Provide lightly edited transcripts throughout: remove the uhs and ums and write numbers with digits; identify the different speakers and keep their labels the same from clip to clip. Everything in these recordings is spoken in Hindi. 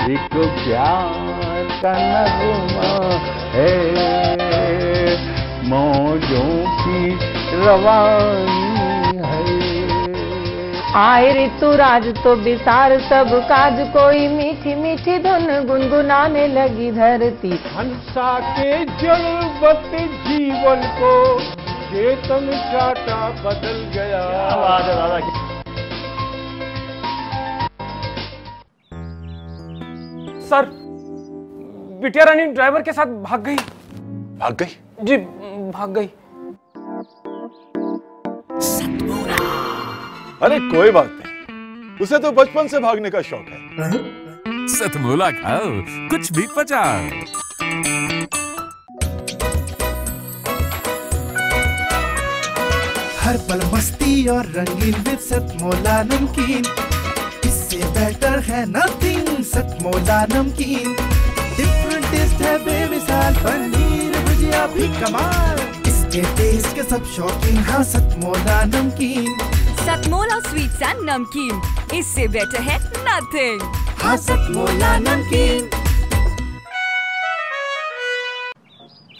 Speaker 1: एक प्यार का नगमा है, मौजों की रवानी है।
Speaker 2: आए ऋतुराज तो बिसार सब काज, कोई मीठी मीठी धुन गुनगुनाने लगी धरती।
Speaker 1: हंसा के जड़वत जीवन को चेतन चाटा बदल गया।
Speaker 3: क्या बात है दादा।
Speaker 4: सर, बिटिया रानी ड्राइवर के साथ भाग गई।
Speaker 3: भाग गई?
Speaker 4: जी भाग गई।
Speaker 3: अरे कोई बात नहीं, उसे तो बचपन से भागने का शौक है।
Speaker 5: सतमोला खाओ, कुछ भी पचाओ।
Speaker 6: हर पल मस्ती और रंगीन विद सतमोला नमकीन, इससे बेटर है नथिंग। सतमोला नमकीन डिफरेंट टेस्ट है बेमिसाल, पनीर भुजिया भी कमाल, इसके टेस्ट के सब शौकीन। हाँ सतमोला नमकीन,
Speaker 7: सतमोला स्वीट्स एंड नमकीन, इससे बेटर है नथिंग।
Speaker 6: हाँ सतमोला नमकीन।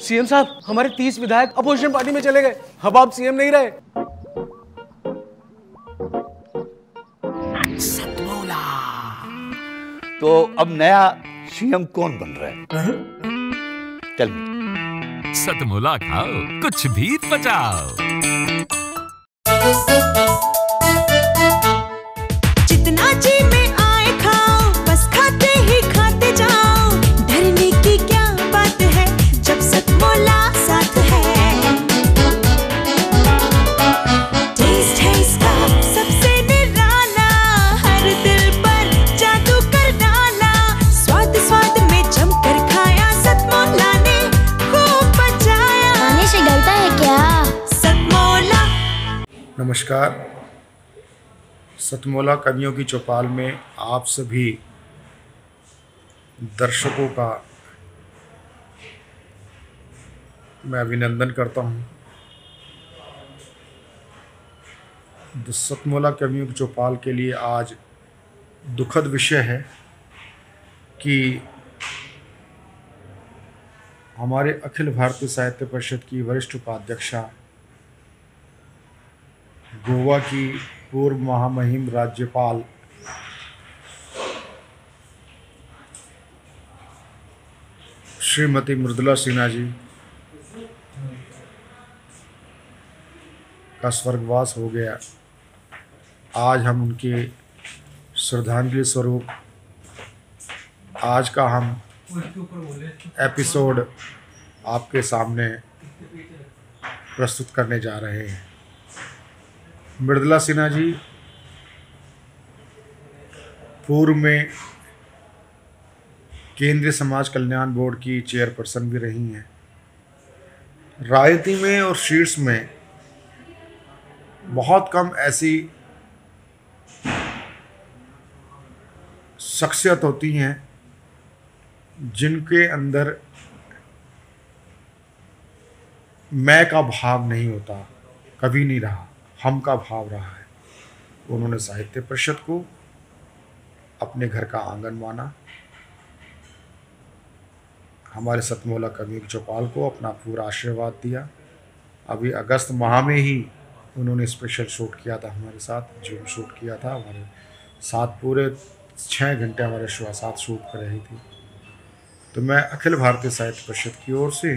Speaker 4: सीएम साहब, हमारे 30 विधायक अपोजिशन पार्टी में चले गए। अब आप सीएम नहीं रहे।
Speaker 5: सतमोला।
Speaker 3: तो अब नया सीएम कौन बन रहा है? चल
Speaker 5: सतमोला खाओ, कुछ भी पचाओ।
Speaker 7: जितना जी में आए खाओ, बस खाते ही खाते जाओ। डरने की क्या बात है जब सतमोला साथ है। टेस्ट है इसका सबसे निराला, हर दिल पर जादू कर डाला। स्वाद स्वाद में जमकर खाया, सतमोला ने खूब बचाया।
Speaker 8: खाने से गलता है क्या?
Speaker 7: सतमोला।
Speaker 9: नमस्कार, सतमोला कवियों की चौपाल में आप सभी दर्शकों का मैं अभिनंदन करता हूं। सतमोला कवियों की चौपाल के लिए आज दुखद विषय है कि हमारे अखिल भारतीय साहित्य परिषद की वरिष्ठ उपाध्यक्षा, गोवा की पूर्व महामहिम राज्यपाल श्रीमती मृदुला सिन्हा जी का स्वर्गवास हो गया। आज हम उनके श्रद्धांजलि स्वरूप आज का हम एपिसोड आपके सामने प्रस्तुत करने जा रहे हैं। मृदुला सिन्हा जी पूर्व में केंद्रीय समाज कल्याण बोर्ड की चेयरपर्सन भी रही हैं। राजनीति में और शीर्ष में बहुत कम ऐसी शख्सियत होती हैं जिनके अंदर मैं का भाव नहीं होता, कभी नहीं रहा, हम का भाव रहा है। उन्होंने साहित्य परिषद को अपने घर का आंगन माना, हमारे सतमोला कवियों की चौपाल को अपना पूरा आशीर्वाद दिया। अभी अगस्त माह में ही उन्होंने स्पेशल शूट किया था हमारे साथ, जूम शूट किया था हमारे साथ। पूरे 6 घंटे हमारे साथ शूट कर रही थी। तो मैं अखिल भारतीय साहित्य परिषद की ओर से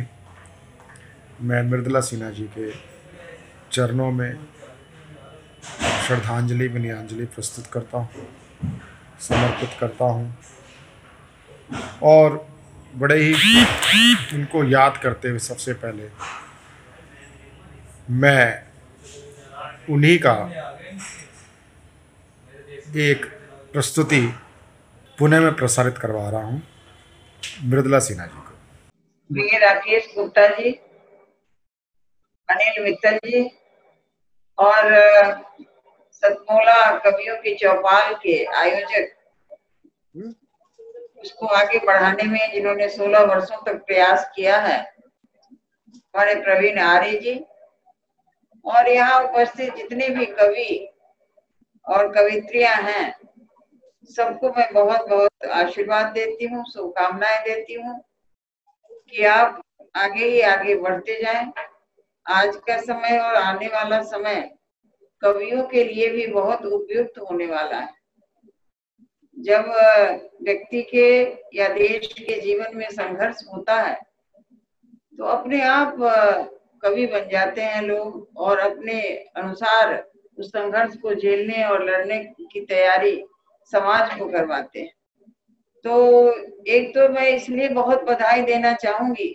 Speaker 9: मैं मृदुला सिन्हा जी के चरणों में श्रद्धांजलि विनयान्जलि प्रस्तुत करता हूँ, समर्पित करता हूँ। और बड़े ही उनको याद करते हुए सबसे पहले मैं उन्हीं का एक प्रस्तुति पुणे में प्रसारित करवा रहा हूँ, मृदुला सिन्हा जी को।
Speaker 10: वी राकेश गुप्ता जी, अनिल मित्तल जी और सतमोला कवियों की चौपाल के आयोजक, उसको आगे बढ़ाने में जिन्होंने 16 वर्षों तक प्रयास किया है, हमारे प्रवीण आर्य जी और यहाँ उपस्थित जितने भी कवि और कवित्रियां हैं, सबको मैं बहुत बहुत आशीर्वाद देती हूँ, शुभकामनाएं देती हूँ कि आप आगे ही आगे बढ़ते जाएं। आज का समय और आने वाला समय कवियों के लिए भी बहुत उपयुक्त होने वाला है। जब व्यक्ति के या देश के जीवन में संघर्ष होता है तो अपने आप कवि बन जाते हैं लोग और अपने अनुसार उस संघर्ष को झेलने और लड़ने की तैयारी समाज को करवाते हैं। तो एक तो मैं इसलिए बहुत बधाई देना चाहूंगी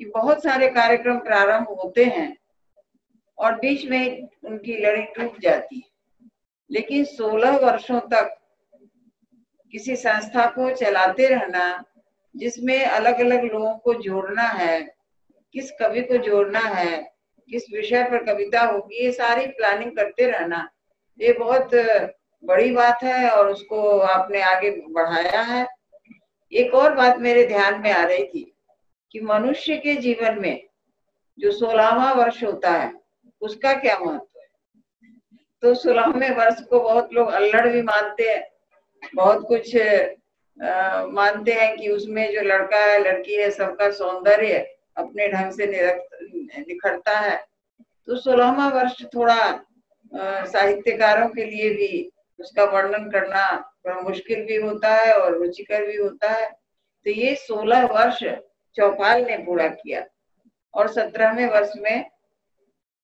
Speaker 10: कि बहुत सारे कार्यक्रम प्रारंभ होते हैं और बीच में उनकी लड़ी टूट जाती है, लेकिन 16 वर्षों तक किसी संस्था को चलाते रहना, जिसमें अलग अलग लोगों को जोड़ना है, किस कवि को जोड़ना है, किस विषय पर कविता होगी, ये सारी प्लानिंग करते रहना, ये बहुत बड़ी बात है और उसको आपने आगे बढ़ाया है। एक और बात मेरे ध्यान में आ रही थी कि मनुष्य के जीवन में जो 16वां वर्ष होता है उसका क्या महत्व है। तो 16वें वर्ष को बहुत लोग अल्लड़ भी मानते हैं, बहुत कुछ मानते हैं कि उसमें जो लड़का है लड़की है सबका सौंदर्य अपने ढंग से निखरता है। तो 16वां वर्ष थोड़ा साहित्यकारों के लिए भी उसका वर्णन करना थोड़ा मुश्किल भी होता है और रुचिकर भी होता है। तो ये 16 वर्ष चौपाल ने पूरा किया और 17वें वर्ष में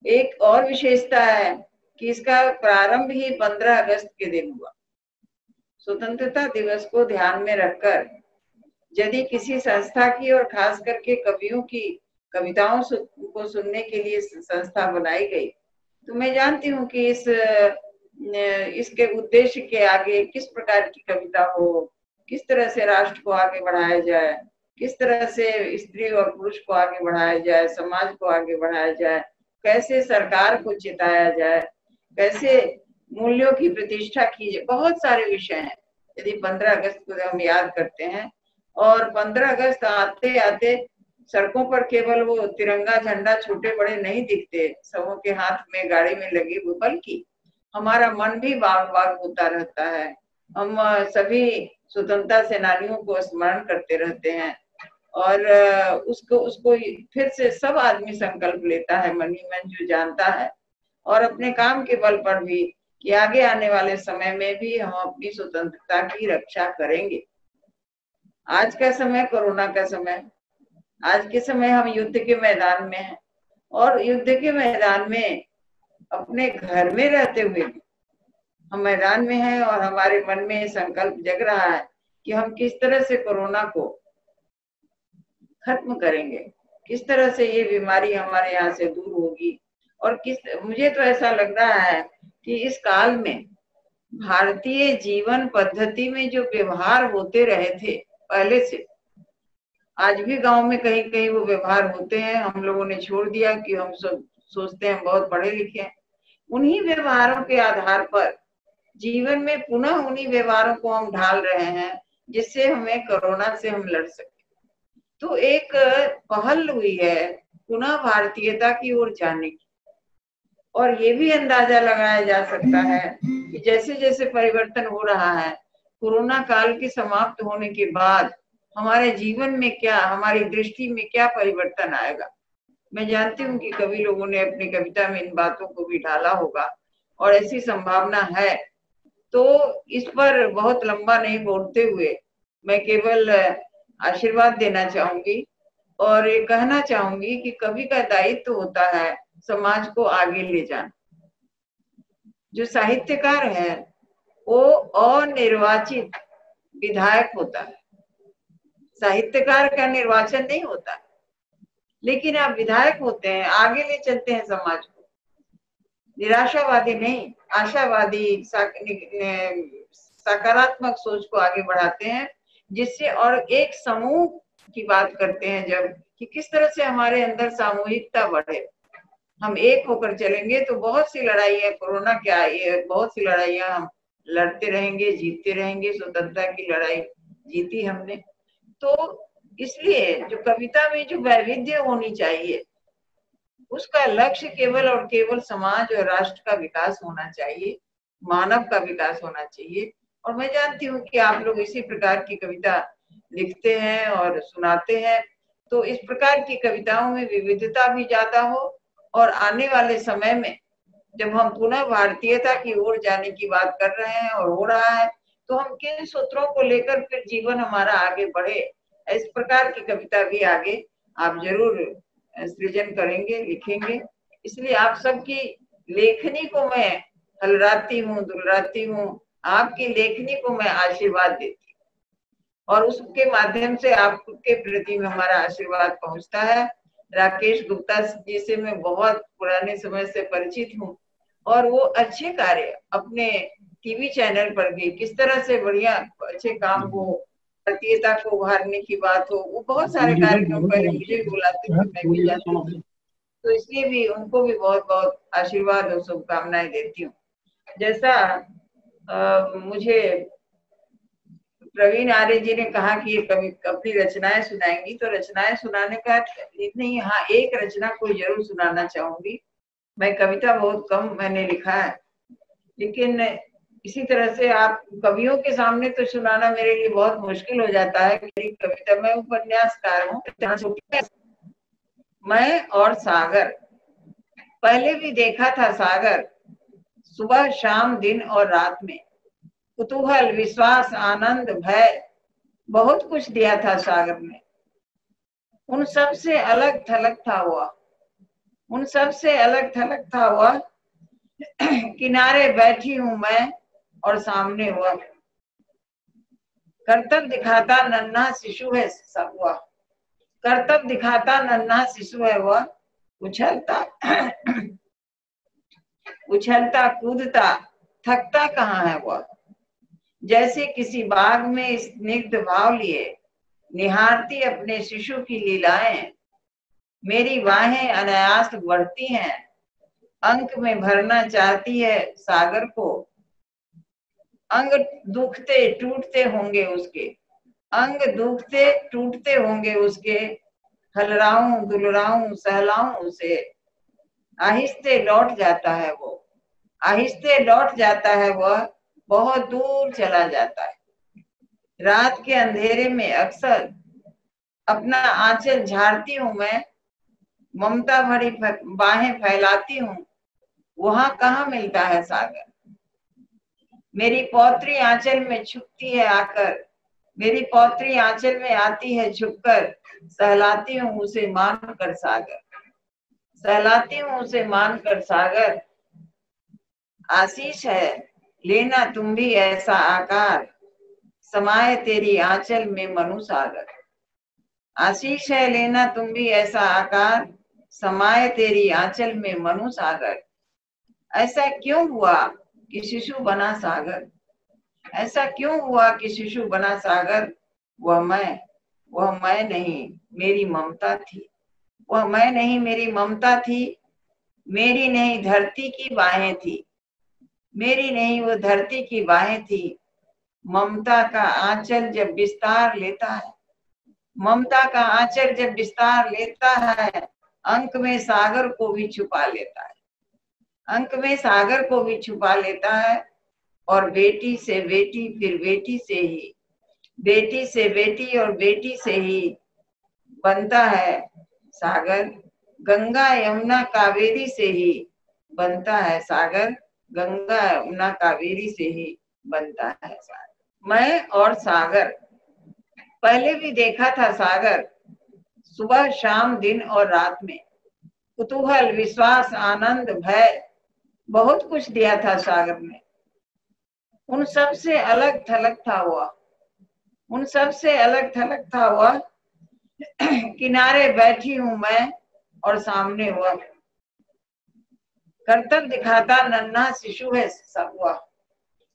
Speaker 10: एक और विशेषता है कि इसका प्रारंभ ही 15 अगस्त के दिन हुआ। स्वतंत्रता दिवस को ध्यान में रखकर यदि किसी संस्था की और खास करके कवियों की कविताओं को सुनने के लिए संस्था बनाई गई, तो मैं जानती हूँ कि इसके उद्देश्य के आगे किस प्रकार की कविता हो, किस तरह से राष्ट्र को आगे बढ़ाया जाए, किस तरह से स्त्री और पुरुष को आगे बढ़ाया जाए, समाज को आगे बढ़ाया जाए, कैसे सरकार को चिताया जाए, कैसे मूल्यों की प्रतिष्ठा की जाए। बहुत सारे विषय हैं। यदि 15 अगस्त को हम याद करते हैं और 15 अगस्त आते आते सड़कों पर केवल वो तिरंगा झंडा छोटे बड़े नहीं दिखते सबों के हाथ में गाड़ी में लगे हुए, बल्कि हमारा मन भी बाग बाग होता रहता है। हम सभी स्वतंत्रता सेनानियों को स्मरण करते रहते हैं और उसको फिर से सब आदमी संकल्प लेता है मन ही मन जो जानता है और अपने काम के बल पर भी कि आगे आने वाले समय में भी हम अपनी स्वतंत्रता की रक्षा करेंगे। आज का समय कोरोना का समय, आज के समय हम युद्ध के मैदान में हैं और युद्ध के मैदान में अपने घर में रहते हुए भी हम मैदान में हैं और हमारे मन में संकल्प जग रहा है कि हम किस तरह से कोरोना को खत्म करेंगे, किस तरह से ये बीमारी हमारे यहाँ से दूर होगी। और मुझे तो ऐसा लग रहा है कि इस काल में भारतीय जीवन पद्धति में जो व्यवहार होते रहे थे पहले से, आज भी गांव में कहीं कहीं वो व्यवहार होते हैं। हम लोगों ने छोड़ दिया कि हम सब सोचते हैं बहुत पढ़े लिखे हैं। उन्हीं व्यवहारों के आधार पर जीवन में पुनः उन्हीं व्यवहारों को हम ढाल रहे हैं जिससे हमें कोरोना से हम लड़ सके। तो एक पहल हुई है पुनः भारतीयता की ओर जाने की, और ये भी अंदाजा लगाया जा सकता है कि जैसे जैसे परिवर्तन हो रहा है, कोरोना काल के समाप्त होने के बाद हमारे जीवन में क्या, हमारी दृष्टि में क्या परिवर्तन आएगा। मैं जानती हूँ कि कवि लोगों ने अपनी कविता में इन बातों को भी ढाला होगा और ऐसी संभावना है। तो इस पर बहुत लंबा नहीं बोलते हुए मैं केवल आशीर्वाद देना चाहूंगी और ये कहना चाहूंगी कि कवि का दायित्व होता है समाज को आगे ले जाना। जो साहित्यकार है वो अनिर्वाचित विधायक होता है, साहित्यकार का निर्वाचन नहीं होता, लेकिन आप विधायक होते हैं, आगे ले चलते हैं समाज को। निराशावादी नहीं, आशावादी सकारात्मक सोच को आगे बढ़ाते हैं, जिससे और एक समूह की बात करते हैं जब कि किस तरह से हमारे अंदर सामूहिकता बढ़े। हम एक होकर चलेंगे तो बहुत सी लड़ाइयाँ, कोरोना क्या है, बहुत सी लड़ाइयाँ हम लड़ते रहेंगे, जीतते रहेंगे। स्वतंत्रता की लड़ाई जीती हमने। तो इसलिए जो कविता में जो वैविध्य होनी चाहिए उसका लक्ष्य केवल और केवल समाज और राष्ट्र का विकास होना चाहिए, मानव का विकास होना चाहिए। और मैं जानती हूँ कि आप लोग इसी प्रकार की कविता लिखते हैं और सुनाते हैं। तो इस प्रकार की कविताओं में विविधता भी ज्यादा हो, और आने वाले समय में जब हम पुनः भारतीयता की ओर जाने की बात कर रहे हैं और हो रहा है, तो हम किन सूत्रों को लेकर फिर जीवन हमारा आगे बढ़े, इस प्रकार की कविता भी आगे आप जरूर सृजन करेंगे, लिखेंगे। इसलिए आप सबकी लेखनी को मैं हलराती हूँ, दुलराती हूँ, आपकी लेखनी को मैं आशीर्वाद देती हूँ, और उसके माध्यम से आपके प्रति में हमारा आशीर्वाद पहुंचता है। राकेश गुप्ता जी से मैं बहुत पुराने समय से परिचित हूँ, और वो अच्छे कार्य अपने टीवी चैनल पर भी किस तरह से बढ़िया अच्छे काम हो, भारतीयता को उभारने की बात हो, वो बहुत सारे कार्यक्रम पहले मुझे भी बुलाते थे, मैं भी जाती थी। तो इसलिए भी उनको भी बहुत बहुत आशीर्वाद और शुभकामनाएं देती हूँ। जैसा मुझे प्रवीण आर्य जी ने कहा कि ये कवि अपनी रचनाएं सुनाएंगी, तो रचनाएं सुनाने का नहीं, हाँ एक रचना कोई जरूर सुनाना चाहूंगी। मैं कविता बहुत कम मैंने लिखा है, लेकिन इसी तरह से आप कवियों के सामने तो सुनाना मेरे लिए बहुत मुश्किल हो जाता है। मेरी कविता, मैं उपन्यासकार हूँ। मैं और सागर, पहले भी देखा था सागर, सुबह शाम दिन और रात में, कुतूहल विश्वास आनंद भय बहुत कुछ दिया था सागर ने। उन सब से अलग थलग था वह, उन सब से अलग थलग था वह, किनारे बैठी हूं मैं और सामने वह, करतब दिखाता नन्हा शिशु है सब वह, करतब दिखाता नन्हा शिशु है वह, उछलता उछलता कूदता थकता कहाँ है वह, जैसे किसी बाग में स्निग्ध भाव लिए निहारती अपने शिशु की लीलाएं, मेरी बाहें अनायास बढ़ती हैं, अंक में भरना चाहती है सागर को, अंग दुखते टूटते होंगे उसके, अंग दुखते टूटते होंगे उसके, हलराऊं दुलराऊं सहलाऊं उसे, आहिस्ते लौट जाता है वो, आहिस्ते लौट जाता है वह, बहुत दूर चला जाता है। रात के अंधेरे में अक्सर अपना आंचल झाड़ती हूँ मैं, ममता भरी बाहें फैलाती हूँ, वहां कहाँ मिलता है सागर, मेरी पौत्री आंचल में छुपती है आकर, मेरी पौत्री आंचल में आती है छुपकर, सहलाती हूँ उसे मान कर सागर, सहलाती हूँ उसे मान कर सागर, आशीष है लेना तुम भी ऐसा आकार, समाये तेरी आंचल में मनु सागर, आशीष है लेना तुम भी ऐसा आकार, समाये तेरी आंचल में मनु सागर। ऐसा क्यों हुआ कि शिशु बना सागर, ऐसा क्यों हुआ कि शिशु बना सागर, वह मैं नहीं मेरी ममता थी, वह मैं नहीं मेरी ममता थी, मेरी नहीं धरती की बाहें थी, मेरी नहीं वो धरती की बाहें थी, ममता का आंचल जब विस्तार लेता है, ममता का आंचल जब विस्तार लेता है, अंक में सागर को भी छुपा लेता है, अंक में सागर को भी छुपा लेता है, और बेटी से बेटी फिर बेटी से ही, बेटी से बेटी और बेटी से ही बनता है सागर, गंगा यमुना कावेरी से ही बनता है सागर, गंगा यमुना कावेरी से ही बनता है सागर। मैं और सागर, पहले भी देखा था सागर, सुबह शाम दिन और रात में, कुतूहल विश्वास आनंद भय बहुत कुछ दिया था सागर ने। उन सब से अलग थलग था वह, उन सब से अलग थलग था वह, किनारे बैठी हूं मैं और सामने वह, करतब दिखाता नन्हा शिशु है सब वह,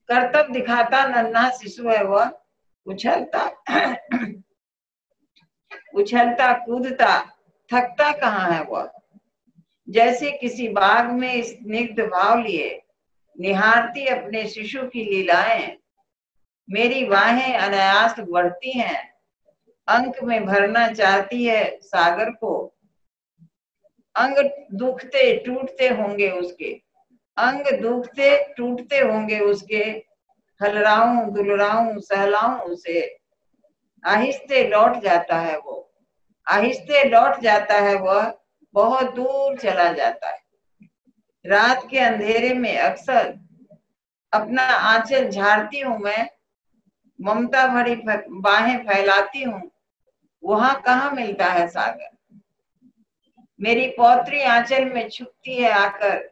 Speaker 10: करतब दिखाता नन्हा शिशु है वह, उछलता उछलता कूदता थकता कहाँ है वह, जैसे किसी बाग में स्निग्ध भाव लिए निहारती अपने शिशु की लीलाएं, मेरी बाहें अनायास बढ़ती हैं, अंक में भरना चाहती है सागर को, अंग दुखते टूटते होंगे उसके, अंग दुखते टूटते होंगे उसके, हलराऊं दुलराऊं सहलाऊं उसे, आहिस्ते लौट जाता है वो, आहिस्ते लौट जाता है वह, बहुत दूर चला जाता है। रात के अंधेरे में अक्सर अपना आंचल झाड़ती हूँ मैं, ममता भरी बाहें फैलाती हूँ, वहां कहाँ मिलता है सागर। मेरी पौत्री आंचल में छुपती है आकर,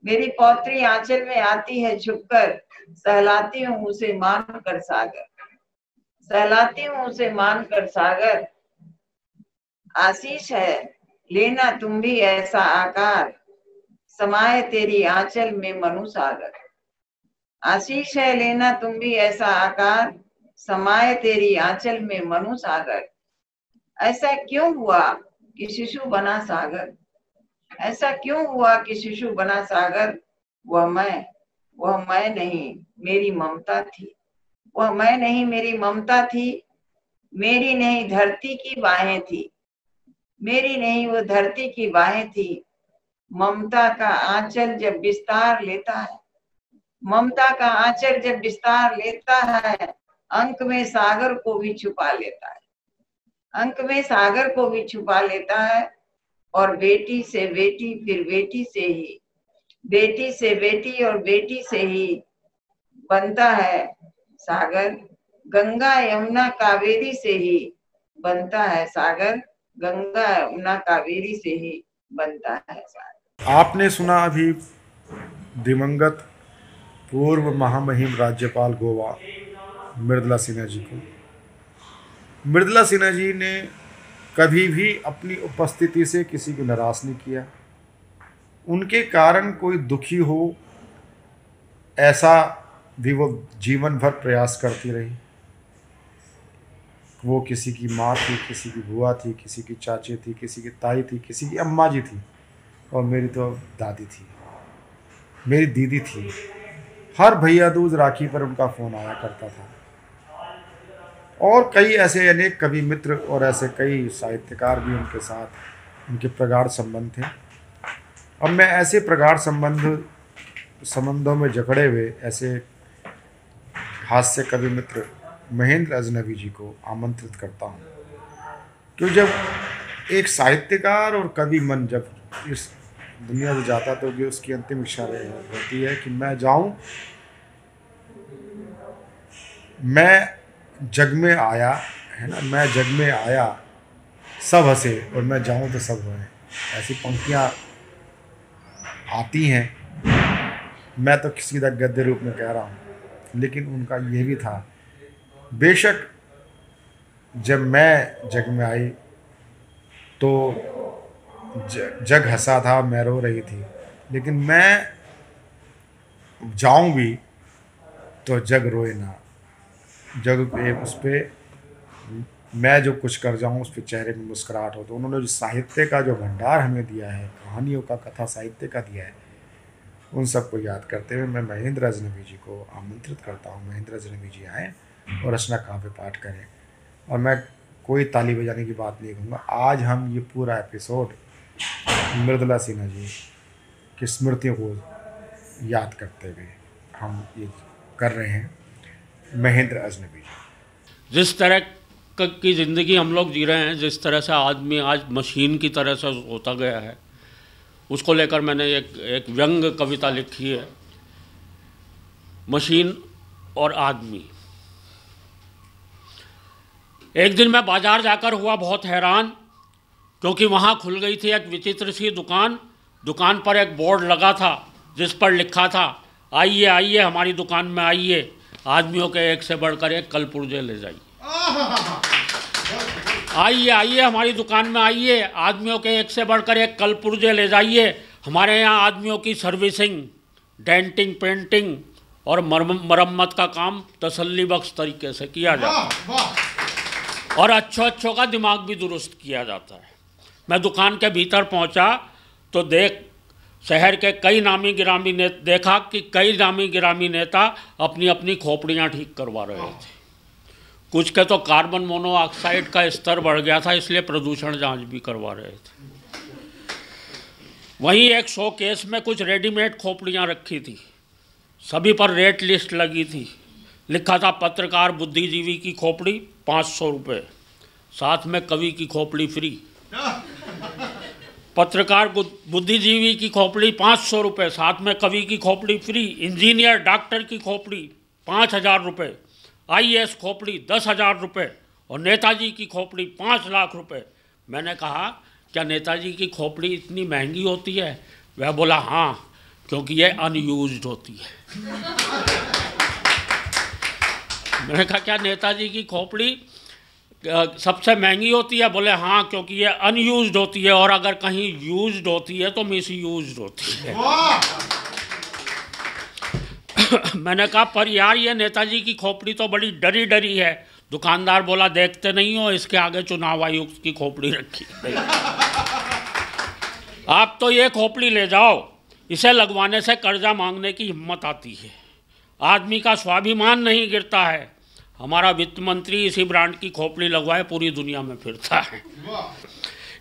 Speaker 10: मेरी पौत्री आंचल में आती है छुपकर, सहलाती हूँ उसे मान कर सागर, सहलाती हूँ उसे मान कर सागर। आशीष है लेना तुम भी ऐसा आकार, समाये तेरी आंचल में मनु सागर। आशीष है लेना तुम भी ऐसा आकार, समाये तेरी आंचल में मनु सागर। ऐसा क्यों हुआ कि शिशु बना सागर, ऐसा क्यों हुआ कि शिशु बना सागर। वह मैं नहीं मेरी ममता थी, वह मैं नहीं मेरी ममता थी, मेरी नहीं धरती की बाहें थी, मेरी नहीं वो धरती की बाहें थी। ममता का आंचल जब विस्तार लेता है, ममता का आंचल जब विस्तार लेता है, अंक में सागर को भी छुपा लेता है, अंक में सागर को भी छुपा लेता है। और बेटी से बेटी फिर बेटी से ही, बेटी से बेटी और बेटी से ही बनता है सागर। गंगा यमुना कावेरी से ही बनता है सागर, गंगा यमुना कावेरी से ही बनता है सागर।
Speaker 9: आपने सुना अभी दिवंगत पूर्व महामहिम राज्यपाल गोवा मृदुला सिन्हा जी को। मृदुला सिन्हा जी ने कभी भी अपनी उपस्थिति से किसी को निराश नहीं किया। उनके कारण कोई दुखी हो ऐसा भी वो जीवन भर प्रयास करती रही। वो किसी की माँ थी, किसी की बुआ थी, किसी की चाची थी, किसी की ताई थी, किसी की अम्मा जी थी, और मेरी तो दादी थी, मेरी दीदी थी। हर भैया दूज राखी पर उनका फ़ोन आया करता था। और कई ऐसे अनेक कवि मित्र और ऐसे कई साहित्यकार भी उनके साथ, उनके प्रगाढ़ संबंध थे। अब मैं ऐसे प्रगाढ़ संबंधों में जकड़े हुए ऐसे हास्य कवि मित्र महेंद्र अजनबी जी को आमंत्रित करता हूँ, क्योंकि जब एक साहित्यकार और कवि मन जब इस दुनिया से जाता तो कि उसकी अंतिम इच्छा होती है कि मैं जाऊँ, मैं जग में आया है ना, मैं जग में आया सब हंसे और मैं जाऊँ तो सब रोएं। ऐसी पंक्तियाँ आती हैं। मैं तो सीधा गद्य रूप में कह रहा हूँ, लेकिन उनका ये भी था। बेशक जब मैं जग में आई तो जग हंसा था, मैं रो रही थी, लेकिन मैं जाऊं भी तो जग रोए ना। जग पे उस पर मैं जो कुछ कर जाऊं उस पर चेहरे में मुस्कुराहट हो। तो उन्होंने जो साहित्य का जो भंडार हमें दिया है, कहानियों का, कथा साहित्य का दिया है, उन सबको याद करते हुए मैं महेंद्र अजनबी जी को आमंत्रित करता हूँ। महेंद्र अजनबी जी आएँ और रचना काव्य पाठ करें। और मैं कोई ताली बजाने की बात नहीं कहूँगा। आज हम ये पूरा एपिसोड मृदुला सिन्हा जी की स्मृतियों को याद करते हुए हम ये कर रहे हैं। महेंद्र अजनबी जी।
Speaker 8: जिस तरह की ज़िंदगी हम लोग जी रहे हैं, जिस तरह से आदमी आज मशीन की तरह से होता गया है, उसको लेकर मैंने एक व्यंग कविता लिखी है, मशीन और आदमी। एक दिन मैं बाजार जाकर हुआ बहुत हैरान, क्योंकि वहाँ खुल गई थी एक विचित्र सी दुकान। दुकान पर एक बोर्ड लगा था जिस पर लिखा था, आइए आइए हमारी दुकान में आइए, आदमियों के एक से बढ़कर एक कल पुर्जे ले जाइए। आइए आइए हमारी दुकान में आइए, आदमियों के एक से बढ़कर एक कल पुर्जे ले जाइए। हमारे यहाँ आदमियों की सर्विसिंग, डेंटिंग, पेंटिंग और मरम्मत का काम तसल्ली बख्श तरीके से किया जाता है और अच्छों का दिमाग भी दुरुस्त किया जाता है। मैं दुकान के भीतर पहुंचा तो शहर के कई नामी गिरामी देखा कि कई नामी गिरामी नेता अपनी अपनी खोपड़ियां ठीक करवा रहे थे। कुछ के तो कार्बन मोनोऑक्साइड का स्तर बढ़ गया था, इसलिए प्रदूषण जांच भी करवा रहे थे। वहीं एक शोकेस में कुछ रेडीमेड खोपड़ियां रखी थी, सभी पर रेट लिस्ट लगी थी। लिखा था पत्रकार बुद्धिजीवी की खोपड़ी 500 रुपये, साथ में कवि की खोपड़ी फ्री। पत्रकार बुद्धिजीवी की खोपड़ी 500 रुपये, साथ में कवि की खोपड़ी फ्री। इंजीनियर डॉक्टर की खोपड़ी 5000 रुपये, IAS खोपड़ी 10,000 रुपये और नेताजी की खोपड़ी 5 लाख रुपये। मैंने कहा क्या नेताजी की खोपड़ी इतनी महंगी होती है? वह बोला हाँ, क्योंकि ये अनयूज्ड होती है। मैंने कहा क्या नेताजी की खोपड़ी सबसे महंगी होती है? बोले हाँ, क्योंकि ये अनयूज्ड होती है और अगर कहीं यूज्ड होती है तो मिसयूज्ड होती है। मैंने कहा पर यार ये नेताजी की खोपड़ी तो बड़ी डरी डरी है। दुकानदार बोला देखते नहीं हो, इसके आगे चुनाव आयुक्त की खोपड़ी रखी। आप तो ये खोपड़ी ले जाओ, इसे लगवाने से कर्जा मांगने की हिम्मत आती है, आदमी का स्वाभिमान नहीं गिरता है। हमारा वित्त मंत्री इसी ब्रांड की खोपड़ी लगवाए पूरी दुनिया में फिरता है।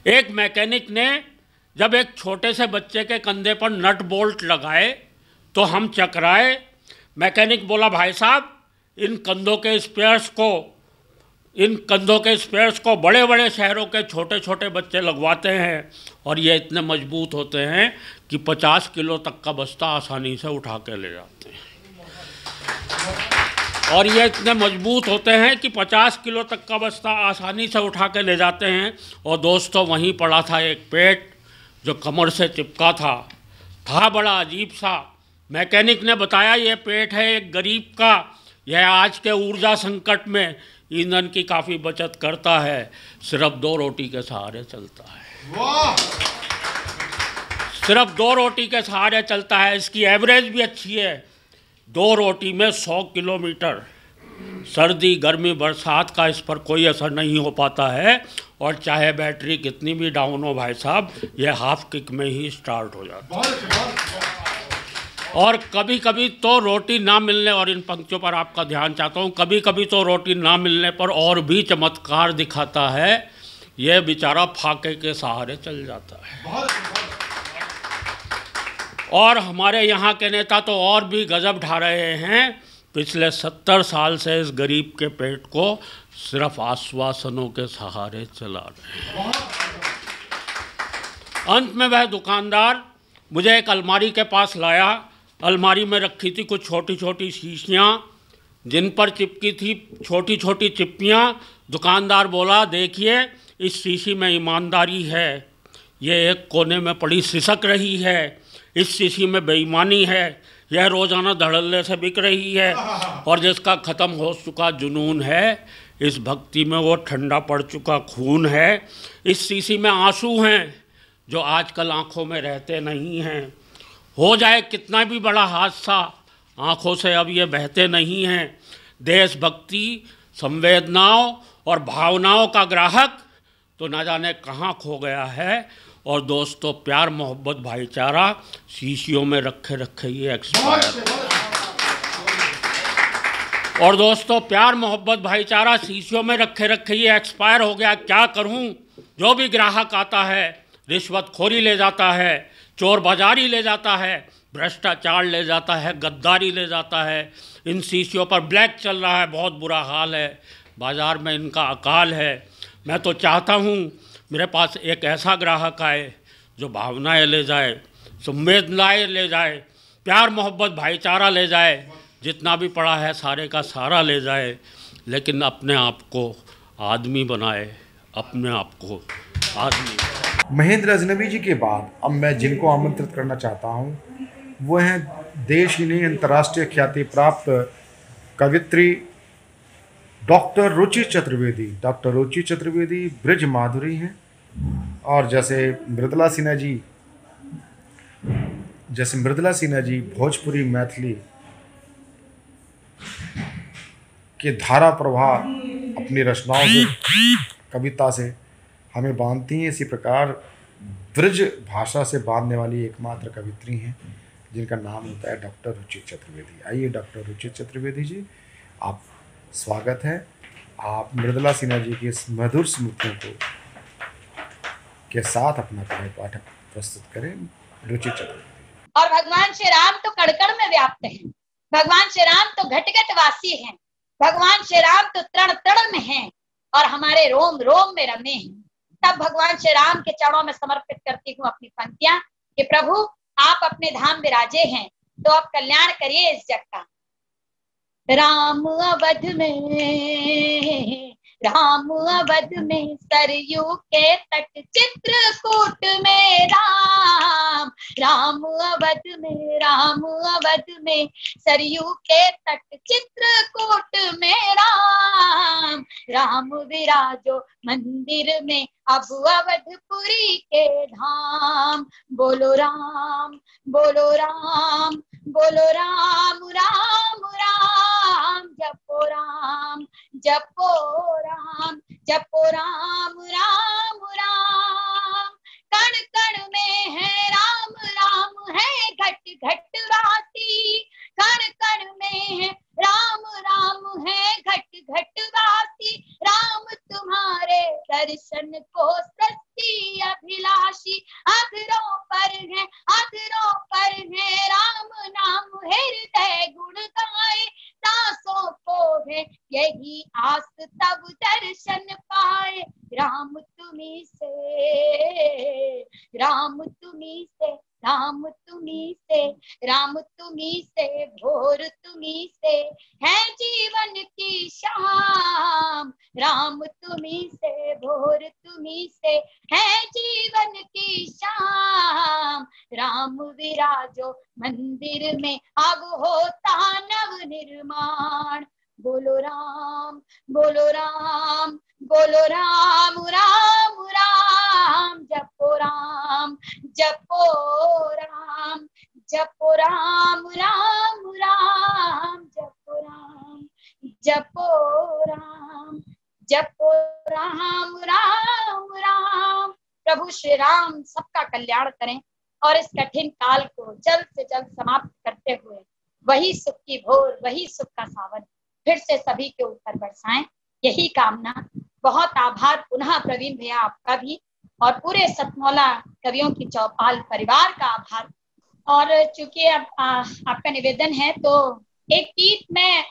Speaker 8: एक मैकेनिक ने जब एक छोटे से बच्चे के कंधे पर नट बोल्ट लगाए तो हम चकराए। मैकेनिक बोला भाई साहब इन कंधों के स्पेयर्स को बड़े बड़े शहरों के छोटे छोटे बच्चे लगवाते हैं और ये इतने मजबूत होते हैं कि 50 किलो तक का बस्ता आसानी से उठा के ले जाते हैं। और ये इतने मजबूत होते हैं कि 50 किलो तक का बस्ता आसानी से उठा के ले जाते हैं। और दोस्तों वहीं पड़ा था एक पेट जो कमर से चिपका था बड़ा अजीब सा। मैकेनिक ने बताया ये पेट है एक गरीब का, यह आज के ऊर्जा संकट में ईंधन की काफ़ी बचत करता है, सिर्फ 2 रोटी के सहारे चलता है। सिर्फ 2 रोटी के सहारे चलता है। इसकी एवरेज भी अच्छी है, 2 रोटी में 100 किलोमीटर। सर्दी गर्मी बरसात का इस पर कोई असर नहीं हो पाता है और चाहे बैटरी कितनी भी डाउन हो भाई साहब, ये हाफ किक में ही स्टार्ट हो जाता है। और कभी कभी तो रोटी ना मिलने, और इन पंक्तियों पर आपका ध्यान चाहता हूँ, कभी कभी तो रोटी ना मिलने पर और भी चमत्कार दिखाता है, यह बेचारा फाके के सहारे चल जाता है। और हमारे यहाँ के नेता तो और भी गजब ढा रहे हैं। पिछले 70 साल से इस गरीब के पेट को सिर्फ आश्वासनों के सहारे चला रहे हैं। अंत में वह दुकानदार मुझे एक अलमारी के पास लाया। अलमारी में रखी थी कुछ छोटी छोटी शीशियाँ जिन पर चिपकी थी छोटी छोटी चिप्पियाँ। दुकानदार बोला देखिए इस शीशी में ईमानदारी है, ये एक कोने में पड़ी सिसक रही है, इस शीशी में बेईमानी है, यह रोज़ाना धड़ल्ले से बिक रही है, और जिसका ख़त्म हो चुका जुनून है, इस भक्ति में वो ठंडा पड़ चुका खून है। इस शीशी में आंसू हैं जो आजकल आँखों में रहते नहीं हैं। हो जाए कितना भी बड़ा हादसा, आँखों से अब ये बहते नहीं हैं। देशभक्ति, संवेदनाओं और भावनाओं का ग्राहक तो न जाने कहाँ खो गया है। और दोस्तों प्यार मोहब्बत भाईचारा शीशियों में रखे रखे ये एक्सपायर। और दोस्तों प्यार मोहब्बत भाईचारा शीशियों में रखे रखे ये एक्सपायर हो गया। क्या करूं? जो भी ग्राहक आता है रिश्वतखोरी ले जाता है, चोर बाजारी ले जाता है, भ्रष्टाचार ले जाता है, गद्दारी ले जाता है। इन शीशियों पर ब्लैक चल रहा है, बहुत बुरा हाल है, बाज़ार में इनका अकाल है। मैं तो चाहता हूँ मेरे पास एक ऐसा ग्राहक आए जो भावनाएं ले जाए, संवेदनाएं ले जाए, प्यार मोहब्बत भाईचारा ले जाए, जितना भी पड़ा है सारे का सारा ले जाए, लेकिन अपने आप को आदमी बनाए, अपने आप को आदमी।
Speaker 9: महेंद्र अजनबी जी के बाद अब मैं जिनको आमंत्रित करना चाहता हूँ वो हैं देश ही नहीं अंतर्राष्ट्रीय ख्याति प्राप्त कवित्री डॉक्टर रुचि चतुर्वेदी। डॉक्टर रुचि चतुर्वेदी ब्रिज माधुरी हैं और जैसे मृदुला सिन्हा जी भोजपुरी मैथिली के धारा प्रवाह अपनी रचनाओं से, कविता से हमें बांधती हैं, इसी प्रकार ब्रिज भाषा से बांधने वाली एकमात्र कवित्री हैं जिनका नाम होता है डॉक्टर रुचि चतुर्वेदी। आइए डॉक्टर रुचि चतुर्वेदी जी, आप स्वागत है। आप मृदुला सिन्हा जी की इस मधुर स्मृतियों को के साथ अपना कार्य पाठ प्रस्तुत करें। रुचि चतुर्वेदी।
Speaker 11: और भगवान श्री राम तो कड़कड़ में व्याप्त हैं, भगवान श्री राम तो घट घट वासी हैं, भगवान श्री राम तो तृण तृण में हैं और हमारे रोम रोम में रमे हैं। तब भगवान श्री राम के चरणों में समर्पित करती हूँ अपनी पंक्तियां कि प्रभु आप अपने धाम विराजे हैं तो आप कल्याण करिए इस जग का। राम अवध में, राम अवध में सरयू के तट चित्रकूट में राम, राम अवध में, राम अवध में सरयू के तट चित्रकूट में राम, राम विराजो मंदिर में अब अवधपुरी के धाम। बोलो राम, बोलो राम, बोलो राम, राम राम, जपो राम, जपो राम, जपो राम, राम राम। कण कण में है राम, राम है घट घट वासी, कण कण में है राम, राम है घट घट वासी। राम तुम्हारे दर्शन को सृष्टि अभिलाषी, अधरों पर है, अधरों पर है राम नाम हृदय गुण गाए। दासों को है यही आस तब दर्शन पाए। राम तुम्हीं से, राम तुम्हीं से, राम तुम्हीं से, राम तुम्हीं से, भोर तुम्हीं से है जीवन की शाम। राम तुम्हीं से, भोर तुम्हीं से है जीवन की शाम। राम विराजो मंदिर में अब होता नव निर्माण। बोलो राम, बोलो राम, बोलो राम, राम राम, जपो राम, जपो राम, जपो राम, राम राम, जपो राम, जपो राम, जपो राम, राम राम। प्रभु श्री राम सबका कल्याण करें और इस कठिन काल को जल्द से जल्द समाप्त करते हुए वही सुख की भोर, वही सुख का सावन फिर से सभी के ऊपर बरसाएं, यही कामना। बहुत आभार पुनः प्रवीण भैया आपका भी और पूरे सतमौला कवियों की चौपाल परिवार का आभार। और चूंकि अब आपका निवेदन है तो एक गीत में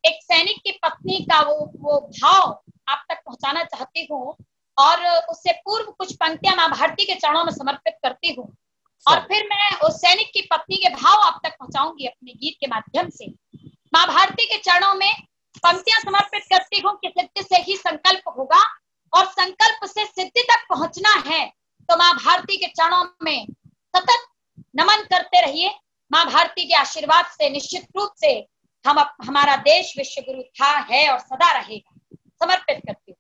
Speaker 11: एक सैनिक की पत्नी का वो भाव आप तक पहुंचाना चाहती हूँ और उससे पूर्व कुछ पंक्तियां माँ भारती के चरणों में समर्पित करती हूँ और फिर मैं उस सैनिक की पत्नी के भाव आप तक पहुंचाऊंगी अपने गीत के माध्यम से। माँ भारती के चरणों में पंक्तियां समर्पित करती हूँ कि सिद्धि से ही संकल्प होगा और संकल्प से सिद्धि तक पहुंचना है तो माँ भारती के चरणों में सतत नमन करते रहिए। माँ भारती के आशीर्वाद से निश्चित रूप से हमारा देश विश्व गुरु था, है और सदा रहेगा। समर्पित करती हूँ।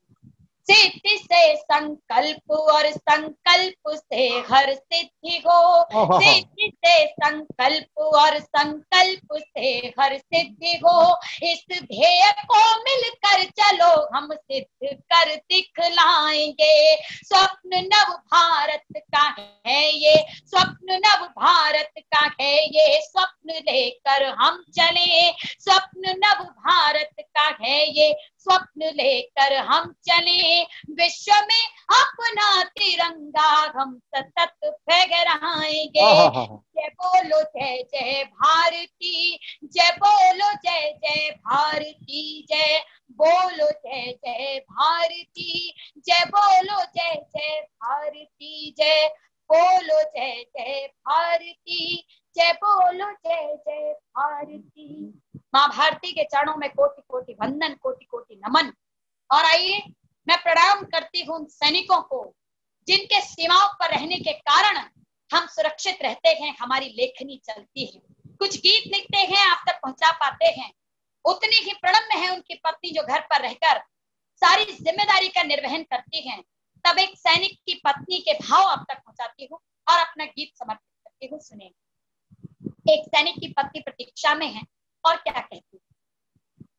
Speaker 11: सिद्धि से संकल्प और संकल्प से हर सिद्धि हो, सिद्धि से संकल्प और संकल्प से हर सिद्धि हो। इस ध्येय को मिलकर चलो हम सिद्ध कर दिखलाएंगे। स्वप्न नव भारत का है ये, स्वप्न नव भारत का है ये, स्वप्न लेकर हम चले। स्वप्न नव भारत का है ये, स्वप्न लेकर हम चले। विश्व में अपना तिरंगा हम सतत फहराएंगे। जय बोलो जय जय भारती, जय बोलो जय जय भारती, जय बोलो जय जय भारती, जय बोलो जय जय भारती, जय बोलो जय जय भारती, जय बोलो जय जय भारती। माँ भारती के चरणों में कोटि कोटि वंदन, कोटि कोटि नमन। और आइए मैं प्रणाम करती हूँ सैनिकों को जिनके सीमाओं पर रहने के कारण हम सुरक्षित रहते हैं, हमारी लेखनी चलती है, कुछ गीत लिखते हैं, आप तक पहुंचा पाते हैं। उतनी ही प्रणम्य है उनकी पत्नी जो घर पर रहकर सारी जिम्मेदारी का निर्वहन करती हैं। तब एक सैनिक की पत्नी के भाव आप तक पहुंचाती हूँ और अपना गीत समर्पित करती हूँ। सुने। एक सैनिक की पत्नी प्रतीक्षा में है और क्या कहती है।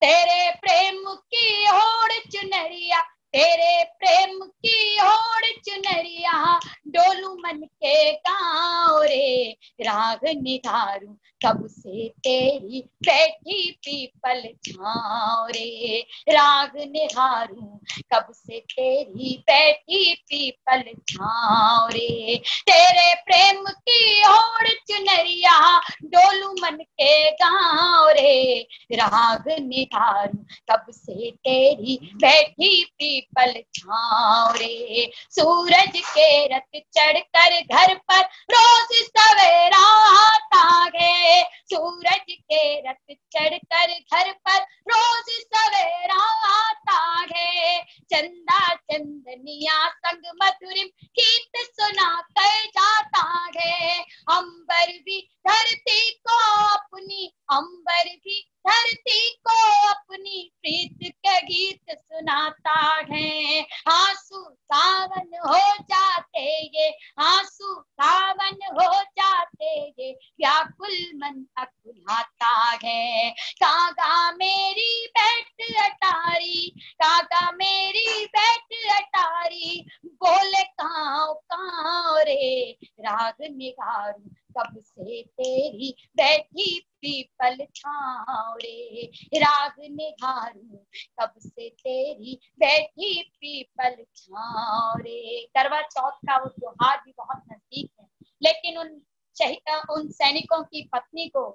Speaker 11: तेरे प्रेम की होड़ चुनरिया, तेरे प्रेम की होड़ चुनरिया, डोलू मन के गाँव रे। राग निधारू कब से तेरी बैठी पीपल छाँव रे। राग निहारू कब से तेरी बैठी पीपल छाँव रे। तेरे प्रेम की होड़ चुनरिया, डोलू मन के गाँव रे। राग निहारूं कब से तेरी बैठी पीपल छाँव रे। सूरज के रथ चढ़कर घर पर रोज सवेरा आता है, सूरज के रथ चढ़कर घर पर रोज सवेरा आता है। चंदा चंदनिया संग मधुरिम गीत सुना कर जाता है। अंबर भी धरती को अपनी, अंबर भी धरती को अपनी प्रीत के गीत सुनाता है। आंसू सावन हो जाते ये, आंसू सावन हो जाते ये, व्याकुल मन अकुलाता है। कागा मेरी बैठ अटारी, कागा मेरी बैठ अटारी, बोले काँव काँव रे। राग निहारूं कब से तेरी बैठी पीपल छाँव रे। राग निहारूं कब से तेरी बैठी पीपल छाँव रे। करवा चौथ का वो त्योहार भी बहुत नजदीक है, लेकिन उन सैनिकों की पत्नी को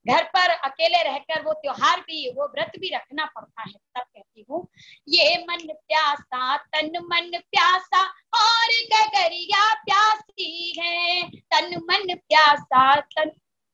Speaker 11: घर पर अकेले रहकर वो त्योहार भी, वो व्रत भी रखना पड़ता है। तब कहती हूँ, ये मन प्यासा तन मन प्यासा और गगरिया प्यासी है। तन मन प्यासा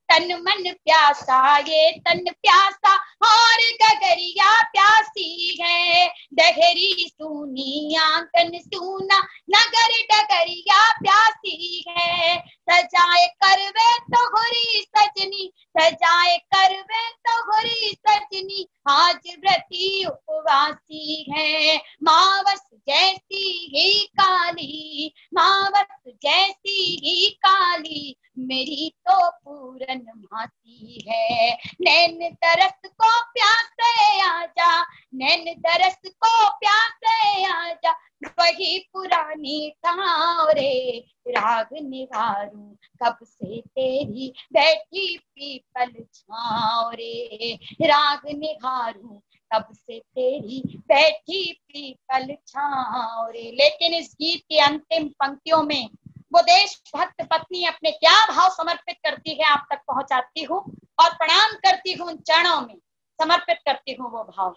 Speaker 11: तन मन प्यासा, ये तन प्यासा और गगरिया प्यासी है। डगरी सूनी आंगन सूना, नगर डगरिया प्यासी है। सजाए करवे तो घुरी सजनी, सजाए करवे तो घुरी सजनी, आज व्रती उपवासी है। मावस जैसी ही काली, मावस जैसी ही काली, मेरी तो पूरन मासी है। नैन दरस को प्यासे आजा, नैन दरस को प्यासे आजा, वही पुरानी ठाव रे। राग निहारूं कब से तेरी बैठी पीपल छाँव रे। राग निहारूं कब से तेरी बैठी पीपल छाँव रे। लेकिन इस गीत की अंतिम पंक्तियों में वो देशभक्त पत्नी अपने क्या भाव समर्पित करती है, आप तक पहुंचाती हूँ और प्रणाम करती हूँ, उन चरणों में समर्पित करती हूँ वो भाव।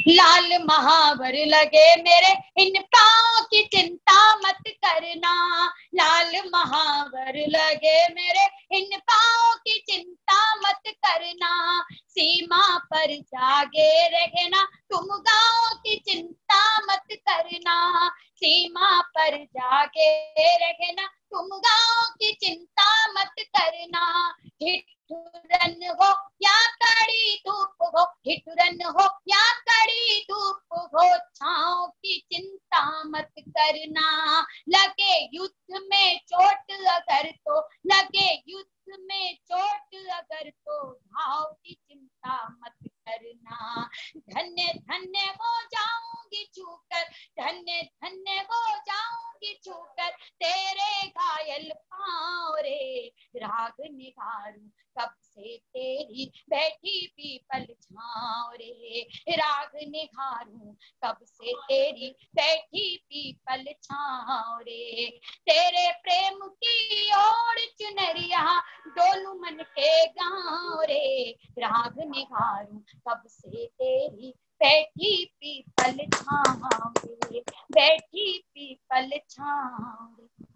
Speaker 11: लाल महावर लगे मेरे, इन पाँव की चिंता मत करना। लाल महावर लगे मेरे, इन पाँव की चिंता मत करना। सीमा पर जागे रहना, तुम गाँव की चिंता मत करना। सीमा पर जागे रहना, तुम गाँव की चिंता मत करना। ठिठुरन हो या कड़ी धूप हो, ठिठुरन हो या कड़ी धूप हो, छाँव की चिंता मत करना। लगे युद्ध में चोट अगर तो, लगे युद्ध में चोट अगर तो, घाव की चिंता मत करना। धन्य धन्य हो जाऊंगी छूकर, धन्य धन्य हो जाऊंगी छूकर, तेरे घायल पाँव रे। राग निहारूं कब से तेरी बैठी पीपल छाँव रे। राग निहारूं कब से तेरी बैठी पीपल छाँव रे। तेरे प्रेम की ओर चुनरिया डोलू मन के गाँव रे। राग निहारूं कब से तेरी बैठी पीपल छाँव रे, बैठी पीपल छाँव रे।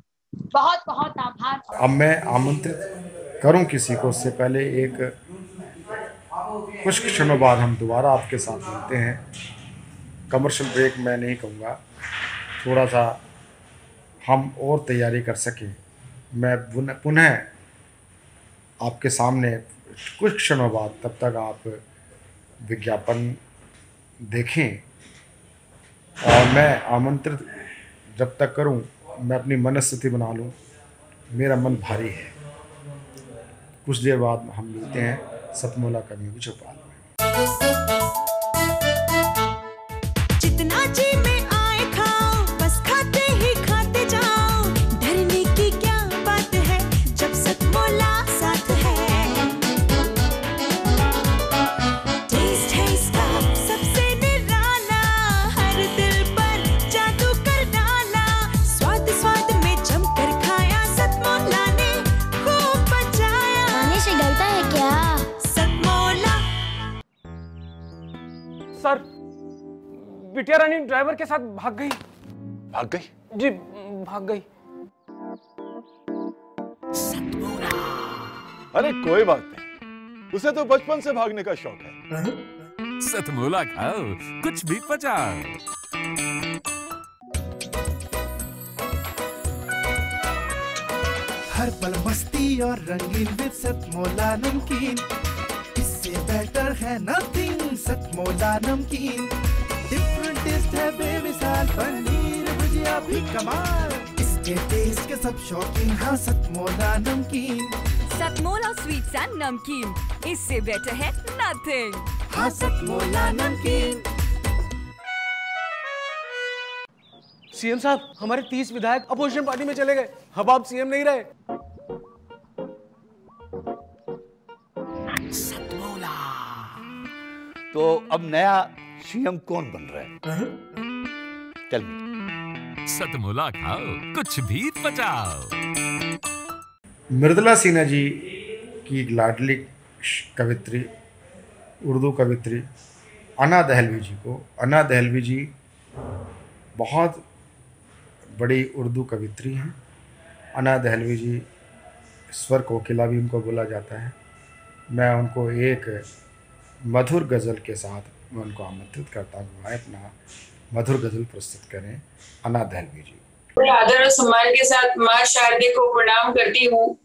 Speaker 11: बहुत बहुत आभार।
Speaker 9: अब मैं आमंत्रित करूं किसी को, उससे पहले एक कुछ क्षणों बाद हम दोबारा आपके साथ मिलते हैं। कमर्शियल ब्रेक मैं नहीं कहूँगा, थोड़ा सा हम और तैयारी कर सकें। मैं पुनः आपके सामने कुछ क्षणों बाद, तब तक आप विज्ञापन देखें। और मैं आमंत्रित जब तक करूं, मैं अपनी मनस्थिति बना लूं। मेरा मन भारी है। कुछ देर बाद हम मिलते हैं सतमोला कवियों की चौपाल में।
Speaker 7: जितना जी में आए खाओ, बस खाते ही खाते जाओ। डरने की क्या बात है जब सतमोला साथ है। टेस्ट है इसका सबसे निराला, हर दिल पर जादू कर डाला। स्वाद स्वाद में जमकर खाया, सतमोला ने खूब बचाया।
Speaker 12: खाने से डलता है क्या?
Speaker 7: सतमोला
Speaker 4: बिटिया रानी ड्राइवर के साथ भाग गई।
Speaker 12: भाग गई?
Speaker 4: जी भाग गई।
Speaker 12: अरे कोई बात नहीं, उसे तो बचपन से भागने का शौक है।
Speaker 5: सतमोला खाओ, कुछ भी पचाओ।
Speaker 6: हर पल मस्ती और रंगीन विद सतमोला नमकीन, इससे बेटर है नथिंग। सतमोला नमकीन डिफरेंट टेस्ट है बेमिसाल, पनीर भुजिया भी कमाल, इसके टेस्ट के सब शौकीन। हाँ सतमोला नमकीन,
Speaker 13: सतमोला स्वीट्स एंड नमकीन, इससे बेटर है नथिंग।
Speaker 6: हाँ सतमोला नमकीन।
Speaker 4: सीएम साहब, हमारे 30 विधायक अपोजिशन पार्टी में चले गए। अब आप सीएम नहीं रहे।
Speaker 3: तो अब नया सीएम कौन बन रहा है? चल
Speaker 5: सतमोला खाओ, कुछ भी पचाओ।
Speaker 9: मृदुला सिन्हा जी की लाडली कवित्री, उर्दू कवित्री अन्ना दहलवी जी को, अन्ना दहलवी जी बहुत बड़ी उर्दू कवित्री हैं। अन्ना दहलवी जी स्वर कोकिला भी उनको बोला जाता है। मैं उनको एक मधुर गज़ल के साथ मैं उनको आमंत्रित करता हूँ, अपना मधुर गज़ल प्रस्तुत करें। अन्ना दहलवी जी।
Speaker 14: बड़े आदर और सम्मान के साथ माँ शारदे को प्रणाम करती हूँ।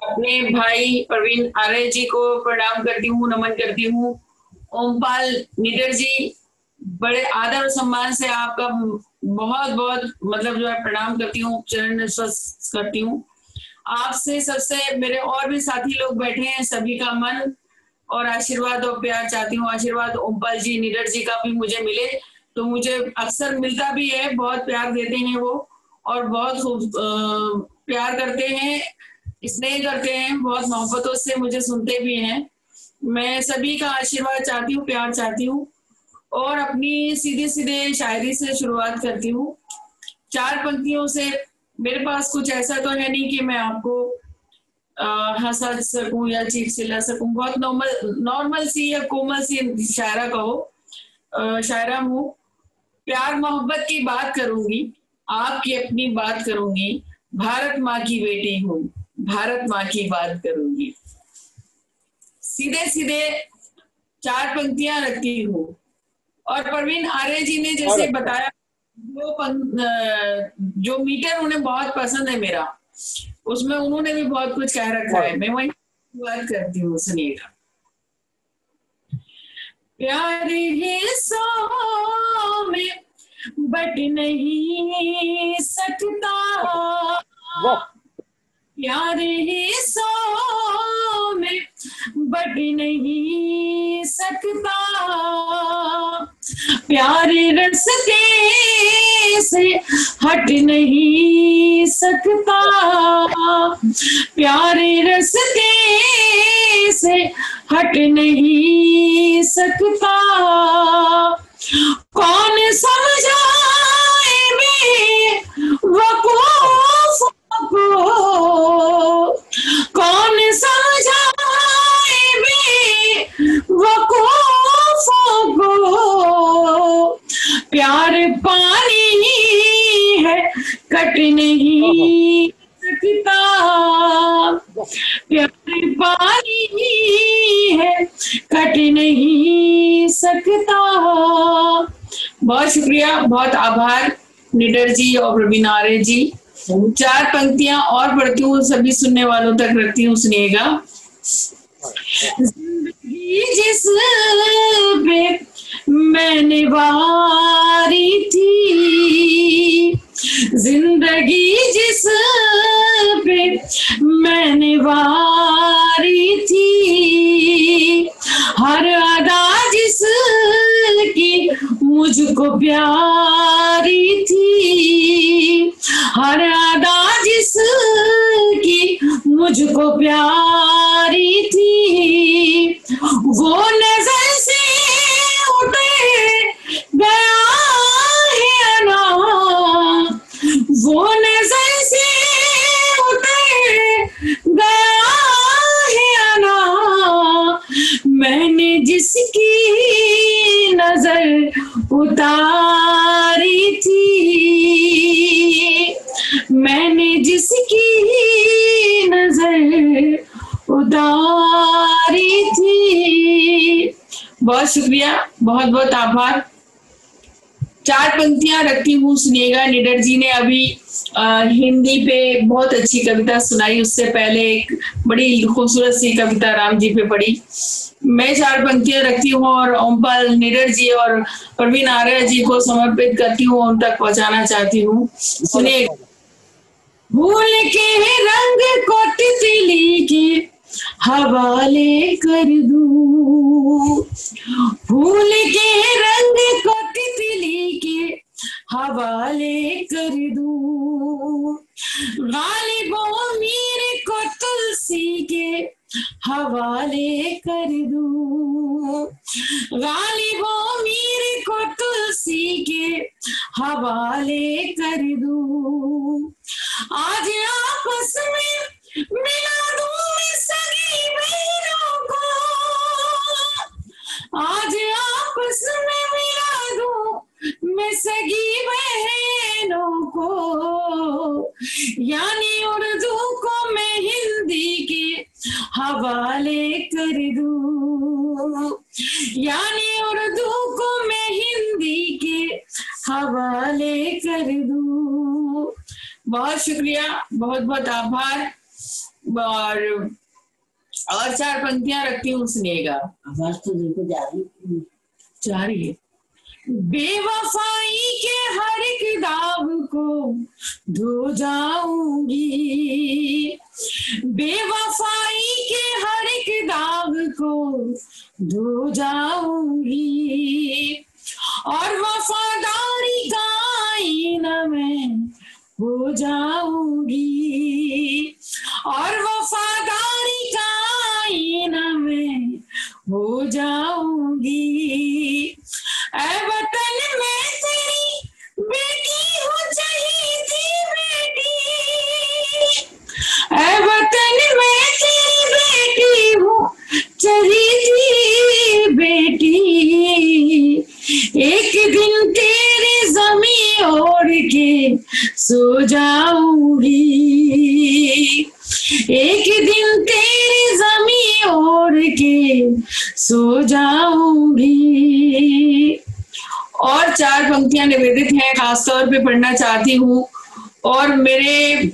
Speaker 14: अपने भाई प्रवीण आर्य जी को प्रणाम करती हूँ, नमन करती हूँ। ओमपाल निडर जी, बड़े आदर और सम्मान से आपका बहुत बहुत मतलब जो है प्रणाम करती हूँ, चरण स्पर्श करती हूँ। आपसे सबसे मेरे और भी साथी लोग बैठे हैं, सभी का मन और आशीर्वाद और प्यार चाहती हूँ। आशीर्वाद ओमपाल जी निडर जी का भी मुझे मिले, तो मुझे अक्सर मिलता भी है। बहुत प्यार देते हैं वो और बहुत प्यार करते हैं, स्नेह करते हैं, बहुत मोहब्बतों से मुझे सुनते भी हैं। मैं सभी का आशीर्वाद चाहती हूँ, प्यार चाहती हूँ और अपनी सीधे सीधे शायरी से शुरुआत करती हूँ। 4 पंक्तियों से। मेरे पास कुछ ऐसा तो है नहीं कि मैं आपको हंसा सकूं या चीख चिल्ला सकूं। बहुत नॉर्मल सी या कोमल सी शायरा कहो, शायरा हूँ। प्यार मोहब्बत की बात करूंगी, आपकी अपनी बात करूंगी। भारत माँ की बेटी हूँ, भारत माँ की बात करूंगी। सीधे सीधे 4 पंक्तियां रखती हूँ। और प्रवीण आर्य जी ने जैसे बताया, जो मीटर उन्हें बहुत पसंद है मेरा, उसमें उन्होंने भी बहुत कुछ कह रखा है। मैं वही बात करती हूँ, सुनिएगा। प्यार है सौ में बट नहीं सकता, प्यार है सौ में बट नहीं सकता, प्यार रस्ते से हट नहीं सकता, प्यार रस्ते से हट नहीं सकता। कौन समझाए बेवकूफ को, कौन समझाए बेवकूफ को, प्यार पानी है कट नहीं सकता, प्यार पानी है कट नहीं सकता। बहुत शुक्रिया, बहुत आभार निडर जी और प्रवीण आर्य जी। 4 पंक्तियां और पढ़ती हूँ, सभी सुनने वालों तक रखती हूँ, सुनिएगा। जिंदगी जिस पे मैंने वारी थी, जिंदगी जिस पे मैंने वारी थी, हर अदा जिसकी मुझको प्यारी थी, हर अदा जिसकी मुझको प्यारी थी, वो नजर से उतर गया है ना, वो नजर से उतर गया है ना, मैंने जिसकी नजर उतारी थी, मैंने जिसकी नजर उतारी थी। बहुत शुक्रिया, बहुत बहुत आभार। 4 पंक्तियां रखती हूँ, सुनिएगा। निडर जी ने अभी हिंदी पे बहुत अच्छी कविता सुनाई, उससे पहले एक बड़ी खूबसूरत सी कविता राम जी पे पढ़ी। मैं 4 पंक्तियां रखती हूँ और ओमपाल निडर जी और प्रवीण आर्य जी को समर्पित करती हूँ, उन तक पहुंचाना चाहती हूँ। सुनिए। भूल के रंग को तितली के हवाले कर दूं, भूल के रंग को तितली के हवाले कर दूं, गालिबों मीर को तुलसी के हवाले कर दूं, गालिबों मीर को तुलसी के हवाले कर दूं। आज आपस में मिला दूं मैं सगी बहनों को, आज आपस में मिला दूं मैं सगी बहनों को, यानी उर्दू को मैं हिंदी के हवाले कर दूं, यानी उर्दू को मैं हिंदी के हवाले कर दूं। बहुत शुक्रिया, बहुत बहुत आभार। और 4 पंक्तियां रखती हूँ, सुनिएगा। आवाज तो देखो जा रही है। बेवफाई के हर एक दाग को धो जाऊंगी, बेवफाई के हर एक दाग को धो जाऊंगी, और वफादारी का आईना में हो जाऊंगी, और वफादारी का आईना में हो जाऊंगी। ऐ वतन में तेरी बेटी हो चहीती बेटी, ऐ वतन में तेरी बेटी हो चहीती बेटी, एक दिन तेरी ज़मीं ओढ़ के सो जाऊंगी, एक दिन तेरी ज़मीं ओढ़ के सो जाऊंगी। और 4 पंक्तियां निवेदित हैं, खासतौर पे पढ़ना चाहती हूँ और मेरे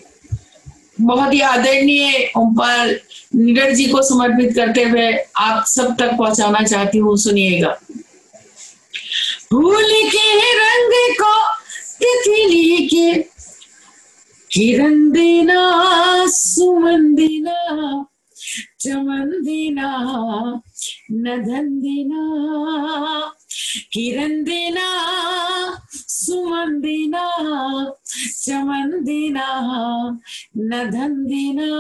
Speaker 14: बहुत ही आदरणीय ओमपाल निडर जी को समर्पित करते हुए आप सब तक पहुंचाना चाहती हूँ। सुनिएगा। भूल के रंग को तितली के किरण देना, सुमन देना, चमन देना, नदन देना, किरण देना, सुमन देना, चमन देना, नदन देना।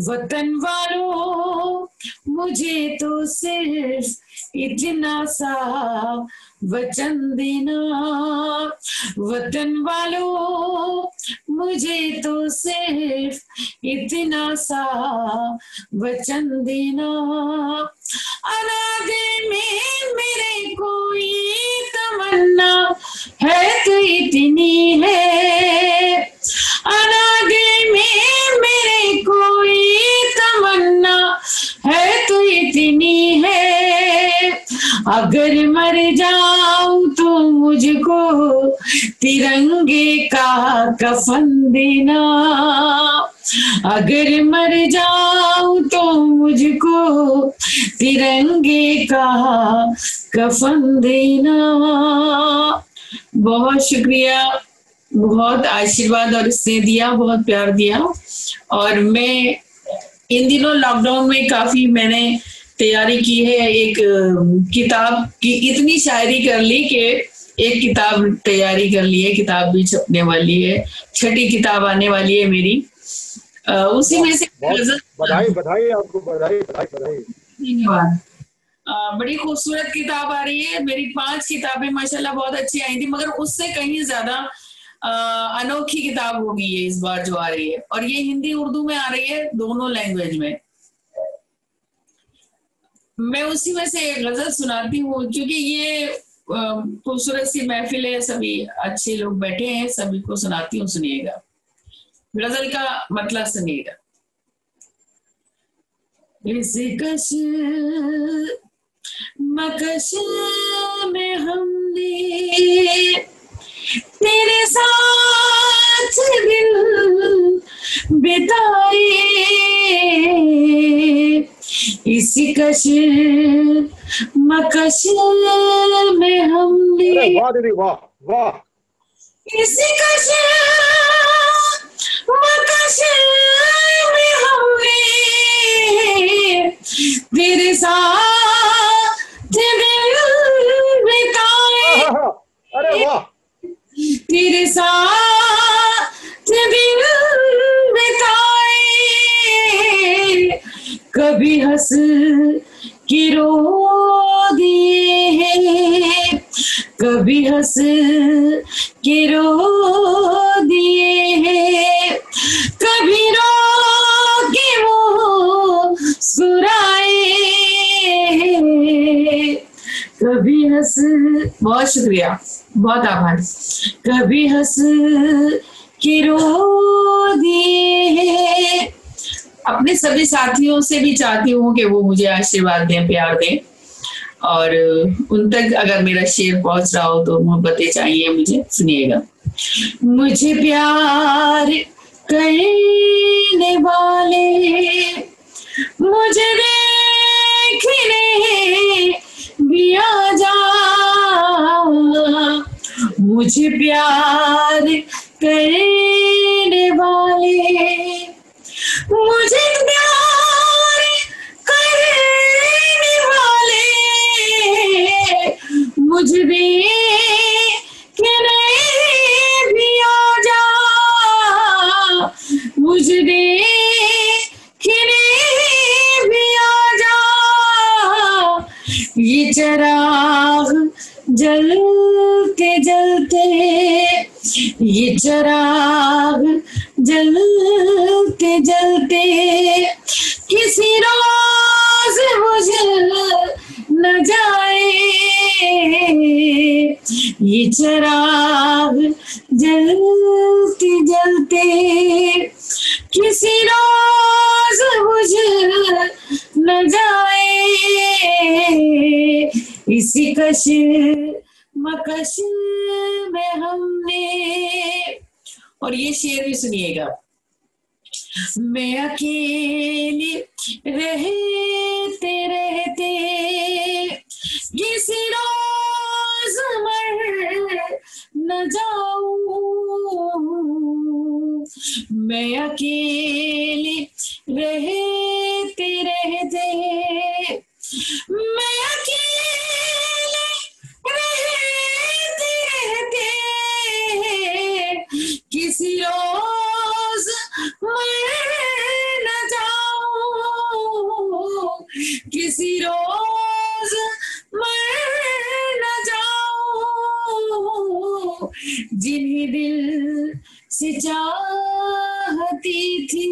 Speaker 14: वतन वालों मुझे तो सिर्फ इतना सा वचन देना, वतन वालों मुझे तो सिर्फ इतना सा वचन देना। अनादे में मेरे कोई तमन्ना है तो इतनी है, अनादे में मेरे कोई तमन्ना है तो इतनी है, अगर मर जाऊं तो मुझको तिरंगे का कफन देना, अगर मर जाऊं तो मुझको तिरंगे का कफन देना। बहुत शुक्रिया, बहुत आशीर्वाद और स्नेह दिया, बहुत प्यार दिया। और मैं इन दिनों लॉकडाउन में काफी मैंने तैयारी की है, एक किताब की इतनी शायरी कर ली कि एक किताब तैयारी कर ली है, किताब भी छपने वाली है, 6ठी किताब आने वाली है मेरी। उसी में से
Speaker 12: बधाई बधाई आपको, बधाई बधाई बधाई।
Speaker 14: धन्यवाद। बड़ी खूबसूरत किताब आ रही है मेरी। 5 किताबें माशाल्लाह बहुत अच्छी आई थी, मगर उससे कहीं ज्यादा अनोखी किताब होगी ये इस बार जो आ रही है, और ये हिंदी उर्दू में आ रही है, दोनों लैंग्वेज में। मैं उसी में से गजल सुनाती हूँ, क्योंकि ये खूबसूरत सी महफिल है, सभी अच्छे लोग बैठे हैं, सभी को सुनाती हूँ, सुनिएगा। गजल का मतलब सुनिएगा। इस कश मकश में हमने तेरे साथ दिन बिताए, इसी कश मकश में हमने,
Speaker 9: वाह दीदी वाह वाह,
Speaker 14: इसी कश मकश में हमने तेरे साथ दिन बिताए,
Speaker 9: अरे वाह,
Speaker 14: तेरे साथ दिन बिताए, कभी हंस के रो दिए हैं, कभी हंस के रो दिए हैं, कभी रो के वो सुराए, कभी हंस, बहुत शुक्रिया, बहुत आभार, कभी हंस के रो दिए हैं। अपने सभी साथियों से भी चाहती हूँ कि वो मुझे आशीर्वाद दें, प्यार दें, और उन तक अगर मेरा शेर पहुंच रहा हो तो मोहब्बतें चाहिए मुझे, सुनिएगा। मुझे प्यार करने वाले मुझे देखने भी आ जा, मुझे प्यार करने वाले, मुझे प्यार करने वाले मुझे देखने भी आ जा, मुझे देखने भी आ जा, ये चिराग जलते जलते, ये चिराग जलते जलते किसी रोज बुझ न जाए, ये चिराग जलते जलते किसी रोज बुझ न जाए, इसी कश मकश में हमने। और ये शेर भी सुनिएगा। मैं अकेली रहते रहते किसी रोज मर न जाऊं, मैं अकेली रहते रहते, मैं अकेले रहते रहते किसी रोज मर न जाऊं, किसी रोज मर न जाऊं, जिन्हें दिल से चाहती थी,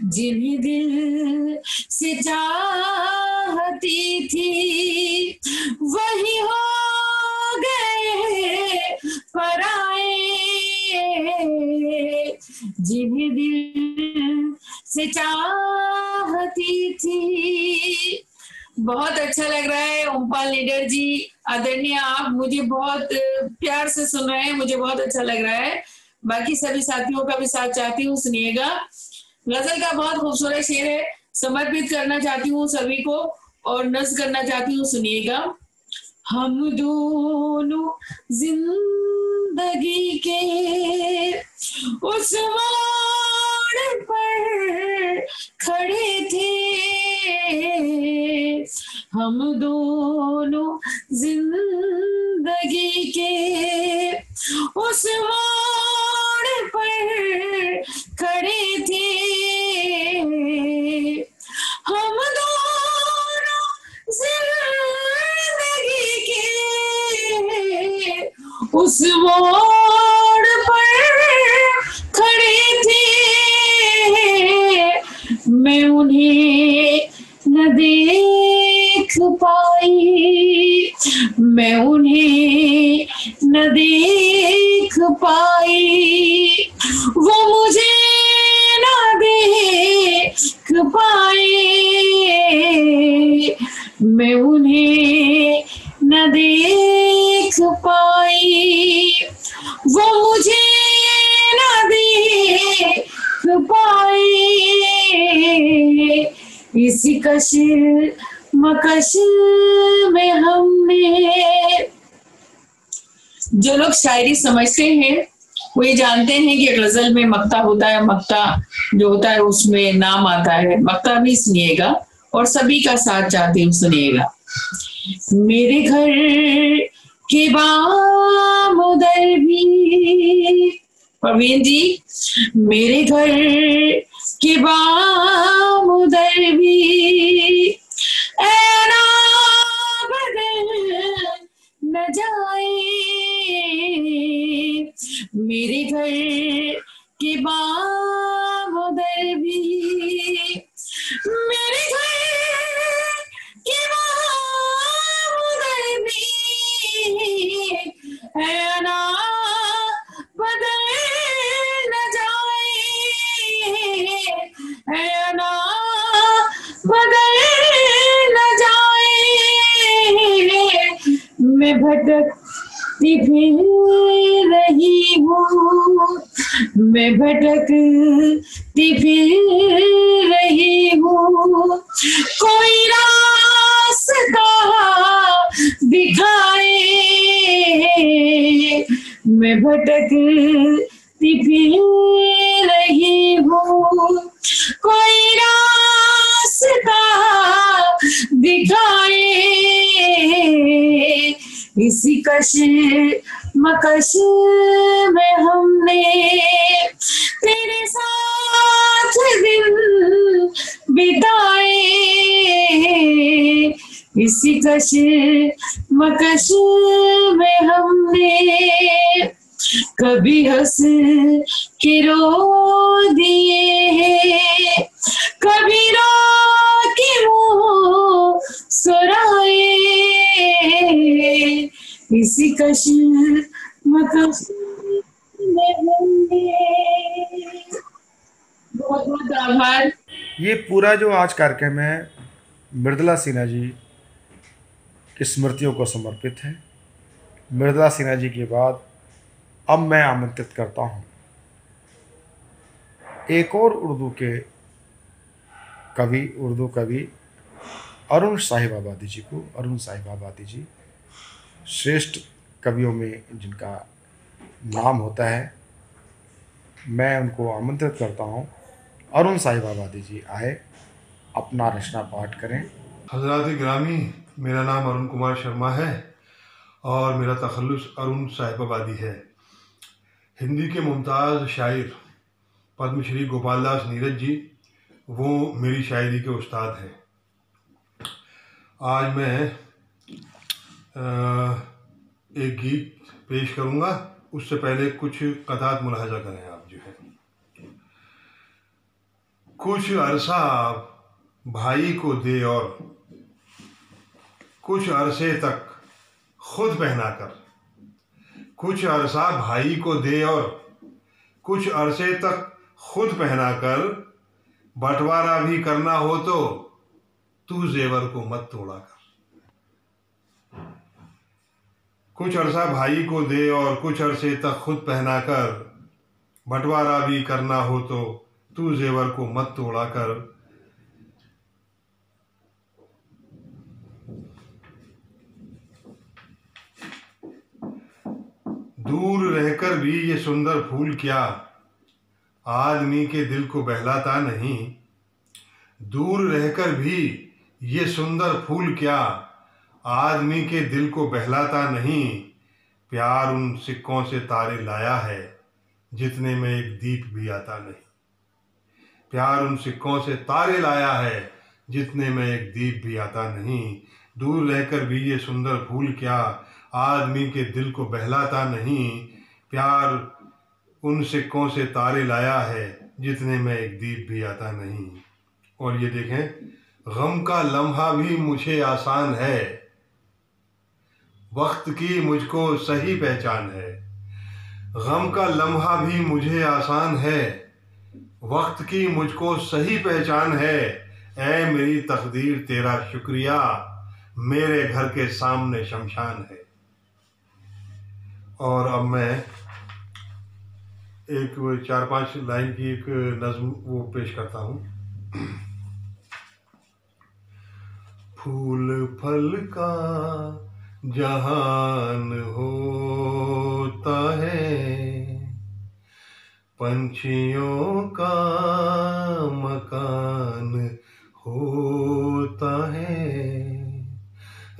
Speaker 14: जिन्हें दिल से चाहती थी, वही हो गए पराए, जिन्हें दिल से चाहती थी। बहुत अच्छा लग रहा है ओमपाल निडर जी, आदरणीय, आप मुझे बहुत प्यार से सुन रहे हैं, मुझे बहुत अच्छा लग रहा है। बाकी सभी साथियों का भी साथ चाहती हूँ, सुनिएगा। गजल का बहुत खूबसूरत शेर है, समर्पित करना चाहती हूँ सभी को और नज़्म करना चाहती हूँ, सुनिएगा। हम दोनों जिंदगी के उस मोड़ पर खड़े थे, हम दोनों जिंदगी के उस मोड़ पर खड़े थे, हम दोनों जिंदगी के उस मोड़ पर खड़े थे, मैं उन्हें न देख पाई, मैं मैं उन्हें न देख पाई, वो मुझे न देख पाई। इसी कश्मकश में हमने, जो लोग शायरी समझते हैं वो ये जानते हैं कि गजल में मक्ता होता है, मक्ता जो होता है उसमें नाम आता है। मक्ता भी सुनिएगा और सभी का साथ चाहते हुए सुनिएगा। मेरे घर के बाम उधर भी, प्रवीण जी, मेरे घर के बाम उधर भी ऐना बदल न जाए। मेरे घर के बाम उधर भी, मेरे घर के बाम उधर भी ऐना बदल न जाए, ऐना बदल न जाए। मैं भटकती फिर रही हूँ, मैं भटकती फिर रही हूँ, कोई रास्ता दिखाए। मैं भटकती फिर रही हूँ, कोई रास्ता दिखाए। इसी कश्मकश में हमने तेरे साथ दिन बिताए। इसी कश्मकश में हमने कभी हंस के रो दिए हैं, कभी रो के मुँह सुराए। इसी कश्मकश में हमने। बहुत बहुत आभार।
Speaker 9: ये पूरा जो आज कार्यक्रम है मृदुला सिन्हा जी की स्मृतियों को समर्पित है। मृदुला सिन्हा जी के बाद अब मैं आमंत्रित करता हूँ एक और उर्दू कवि अरुण साहिब आबादी जी को। अरुण साहिब आबादी जी श्रेष्ठ कवियों में जिनका नाम होता है, मैं उनको आमंत्रित करता हूँ। अरुण साहिब आबादी जी आए, अपना रचना पाठ करें।
Speaker 15: हज़रात ग्रामी, मेरा नाम अरुण कुमार शर्मा है और मेरा तखल्लुस अरुण साहिब आबादी है। हिंदी के मुमताज़ शायर पद्मश्री गोपाल दास नीरज जी, वो मेरी शायरी के उस्ताद हैं। आज मैं एक गीत पेश करूँगा, उससे पहले कुछ क़तात मुलाहजा करें आप जो है। कुछ अरसा भाई को दे और कुछ अरसे तक खुद पहना कर, कुछ अरसा भाई को दे और कुछ अरसे तक खुद पहना कर, बंटवारा भी करना हो तो तू जेवर को मत तोड़ा कर। कुछ अरसा भाई को दे और कुछ अरसे तक खुद पहना कर, बंटवारा भी करना हो तो तू जेवर को मत तोड़ा कर। दूर रहकर भी ये सुंदर फूल क्या आदमी के दिल को बहलाता नहीं। दूर रहकर भी ये सुंदर फूल क्या आदमी के दिल को बहलाता नहीं। प्यार उन सिक्कों से तारे लाया है जितने में एक दीप भी आता नहीं। प्यार उन सिक्कों से तारे लाया है जितने में एक दीप भी आता नहीं। दूर रहकर भी ये सुंदर फूल क्या आदमी के दिल को बहलाता नहीं। प्यार उन सिक्कों से तारे लाया है जितने में एक दीप भी आता नहीं। और ये देखें, गम का लम्हा भी मुझे आसान है, वक्त की मुझको सही पहचान है। गम का लम्हा भी मुझे आसान है, वक्त की मुझको सही पहचान है। ऐ मेरी तकदीर तेरा शुक्रिया, मेरे घर के सामने शमशान है। और अब मैं एक 4-5 लाइन की एक नज्म वो पेश करता हूँ। फूल फल का जहान होता है, पंछियों का मकान होता है,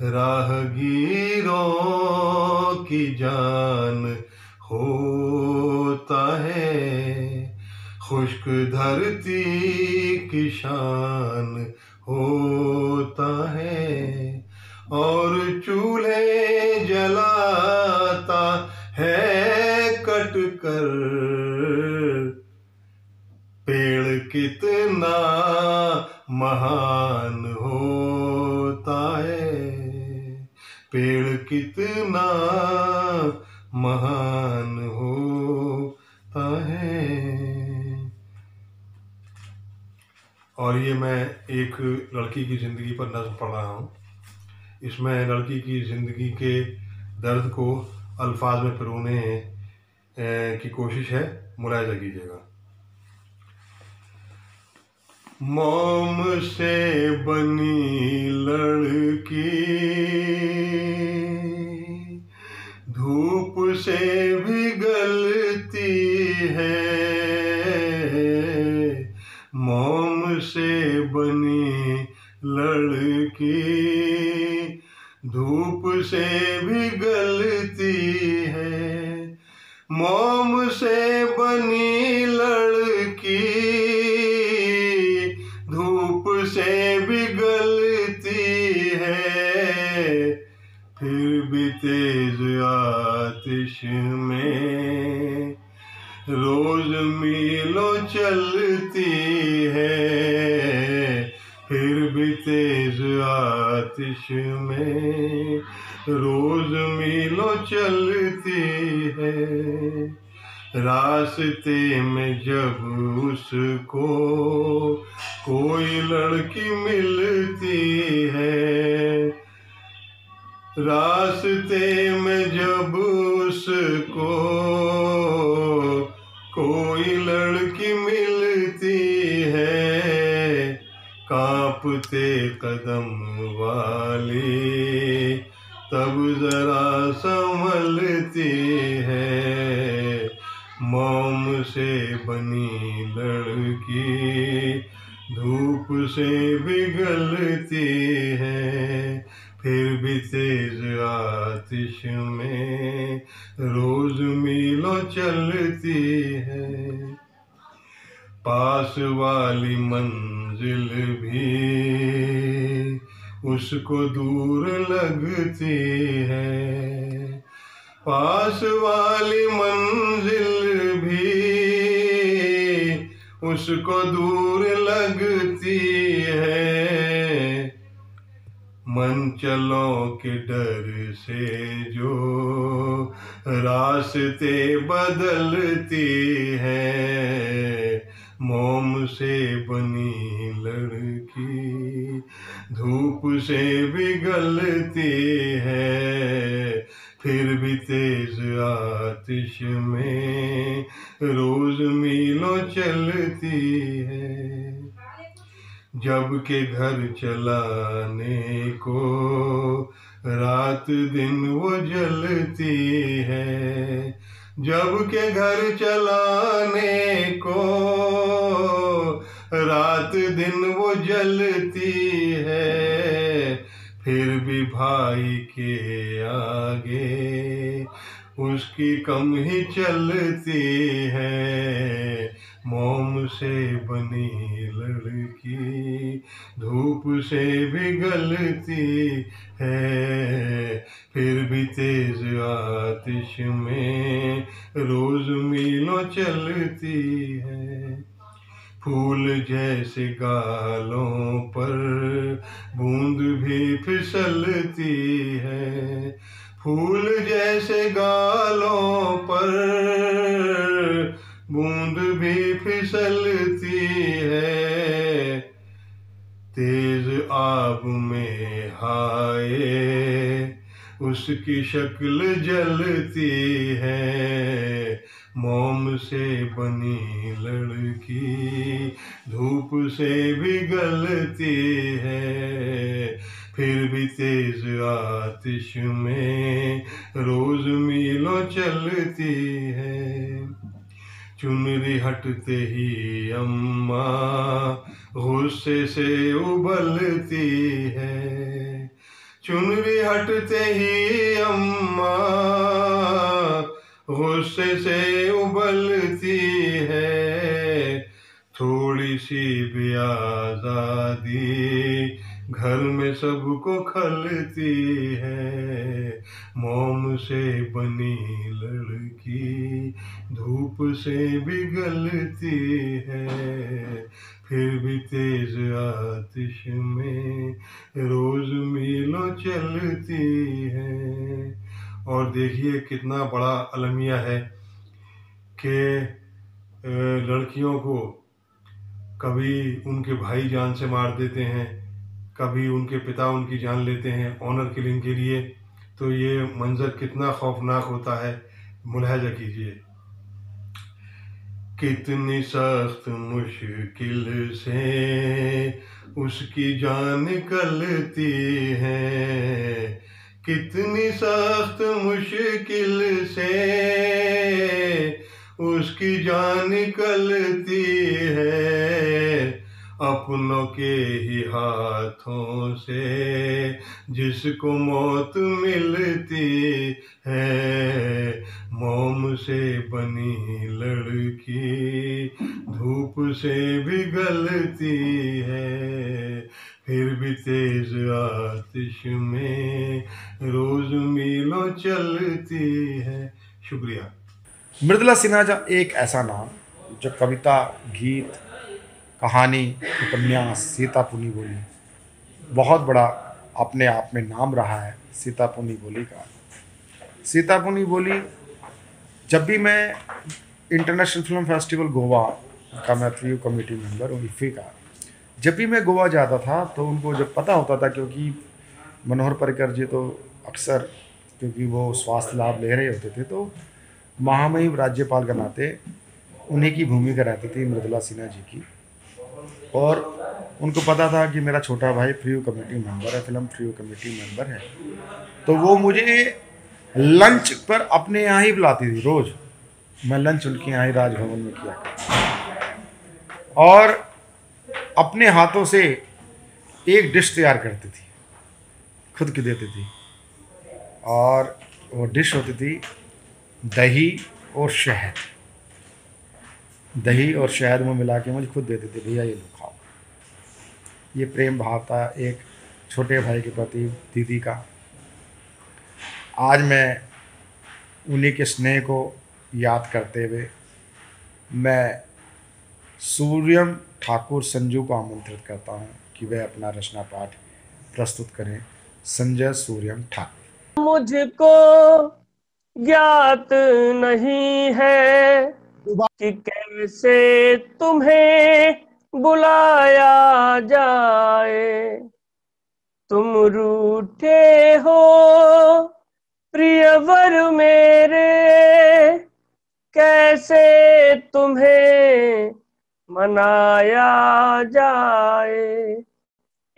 Speaker 15: राहगीरों की जान होता है, खुश्क धरती की शान होता है, और चूल्हे जलाता है कट कर पेड़ कितना महान होता है, पेड़ कितना महान होता है। और ये मैं एक लड़की की ज़िंदगी पर नज़्म पढ़ रहा हूँ। इसमें लड़की की ज़िंदगी के दर्द को अल्फाज में पिरोने की कोशिश है, मुलाहिजा कीजिएगा। मोम से बनी लड़की धूप से भी गलती है, मोम से बनी लड़की धूप से भी गलती है, मोम से बनी लड़की धूप से भी गलती है, फिर भी तेज आतिश में रोज मीलों चलती है, फिर भी तेज आतिश में रोज मीलों चलती है, रास्ते में जब उसको कोई लड़की मिलती है, रास्ते में जब उसको कोई लड़की मिलती है, कांपते कदम वाली तब जरा संभलती है, मोम से बनी लड़की धूप से भी गलती है, फिर भी तेज आतिश में रोज मीलों चलती है, पास वाली मंजिल भी उसको दूर लगती है, पास वाली मंजिल भी उसको दूर लगती है, मन चलों के डर से जो रास्ते बदलती है, मोम से बनी लड़की धूप से भी गलती है, फिर भी तेज आतिश में रोज मीलों चलती है, जब के घर चलाने को रात दिन वो जलती है, जब के घर चलाने को रात दिन वो जलती है, फिर भी भाई के आगे उसकी कम ही चलती है, मोम से बनी लड़की धूप से भी गलती है, फिर भी तेज आतिश में रोज मीलों चलती है, फूल जैसे गालों पर बूंद भी फिसलती है, फूल जैसे गालों पर बूंद भी फिसलती है, तेज आब में हाय उसकी शक्ल जलती है, मोम से बनी लड़की धूप से भी गलती है, फिर भी तेज आतिश में रोज मीलों चलती है। चुनरी हटते ही अम्मा गुस्से से उबलती है, चुनरी हटते ही अम्मा गुस्से से उबलती है, थोड़ी सी भी आजादी घर में सबको खलती है, मोम से बनी लड़की धूप से भी गलती है, फिर भी तेज आतिश में रोज मीलों चलती है। और देखिए कितना बड़ा अलमिया है कि लड़कियों को कभी उनके भाई जान से मार देते हैं, कभी उनके पिता उनकी जान लेते हैं ऑनर किलिंग के लिए। तो ये मंजर कितना खौफनाक होता है, मुलाहिजा कीजिए। कितनी सख्त मुश्किल से उसकी जान निकलती है, कितनी सख्त मुश्किल से उसकी जान निकलती है, अपनों के ही हाथों से जिसको मौत मिलती है, मोम से बनी लड़की धूप से भी गलती है, फिर भी तेज आतिश में रोज मीलों चलती है। शुक्रिया।
Speaker 9: मृदुला सिन्हा एक ऐसा नाम जो कविता, गीत, कहानी, उपन्यास, सीता पुनी बोली बहुत बड़ा अपने आप में नाम रहा है। सीता पुनी बोली का, सीता पुनी बोली जब भी मैं इंटरनेशनल फिल्म फेस्टिवल गोवा का मैं प्रिव्यू कमेटी मेंबर हूँ इफ़ी का, जब भी मैं गोवा जाता था तो उनको जब पता होता था, क्योंकि मनोहर पर्रिकर जी तो अक्सर क्योंकि वो स्वास्थ्य लाभ ले रहे होते थे तो महामहिम राज्यपाल के नाते उन्हीं की भूमिका रहती थी मृदुला सिन्हा जी की, और उनको पता था कि मेरा छोटा भाई प्रिव्यू कमेटी मेंबर है, फिल्म प्रिव्यू कमेटी मेंबर है, तो वो मुझे लंच पर अपने यहाँ ही बुलाती थी। रोज़ मैं लंच उनके यहाँ ही राजभवन में किया करता और अपने हाथों से एक डिश तैयार करती थी, खुद की देती थी, और वो डिश होती थी दही और शहद। दही और शहद में मिला के मुझे खुद देते थे, भैया ये लो खाओ। ये प्रेम भाव था एक छोटे भाई के प्रति दीदी का। आज मैं उन्हीं के स्नेह को याद करते हुए मैं सूर्यम ठाकुर संजू को आमंत्रित करता हूं कि वह अपना रचना पाठ प्रस्तुत करें। संजय सूर्यम ठाकुर।
Speaker 16: मुझको ज्ञात नहीं है कि कैसे तुम्हें बुलाया जाए, तुम रूठे हो प्रियवर मेरे, कैसे तुम्हें मनाया जाए,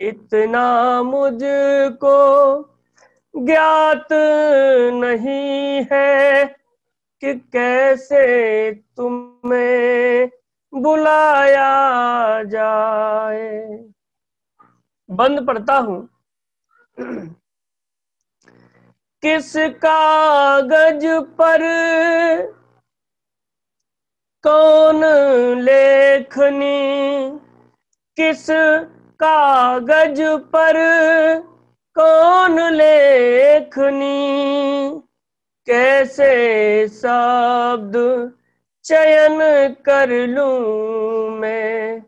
Speaker 16: इतना मुझको ज्ञात नहीं है कि कैसे तुम्हें बुलाया जाए। बंद पढ़ता हूं। किस कागज पर कौन लेखनी, किस कागज पर कौन लेखनी, कैसे शब्द चयन कर लूं मैं,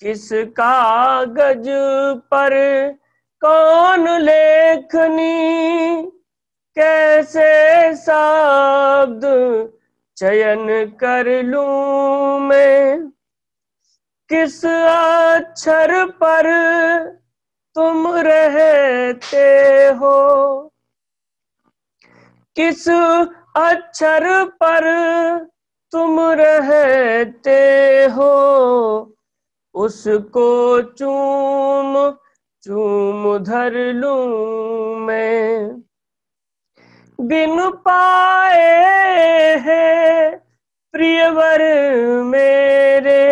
Speaker 16: किस कागज पर कौन लेखनी, कैसे शब्द चयन कर लूं मैं, किस अक्षर पर तुम रहते हो, किस अक्षर पर तुम रहते हो, उसको चूम चूम धर लूं मैं। बिन पाए हैं प्रियवर मेरे,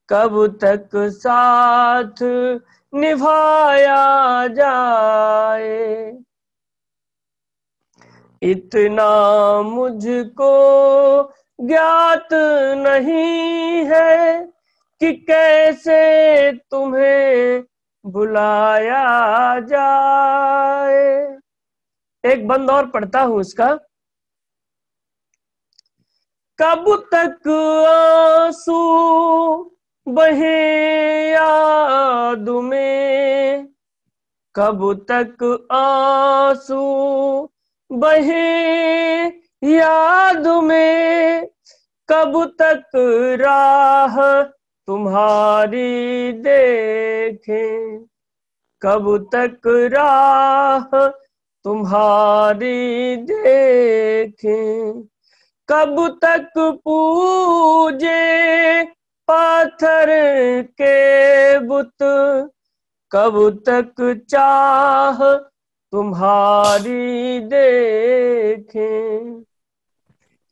Speaker 16: कब तक साथ निभाया जाए। इतना मुझको ज्ञात नहीं है कि कैसे तुम्हें बुलाया जाए। एक बंद और पढ़ता हूं इसका। कब तक आंसू बहे याद में, कब तक आंसू बहे याद में, कब तक राह तुम्हारी देखें, कब तक राह तुम्हारी देखें, कब तक पूजे पाथर के बुत, कब तक चाह तुम्हारी देखें,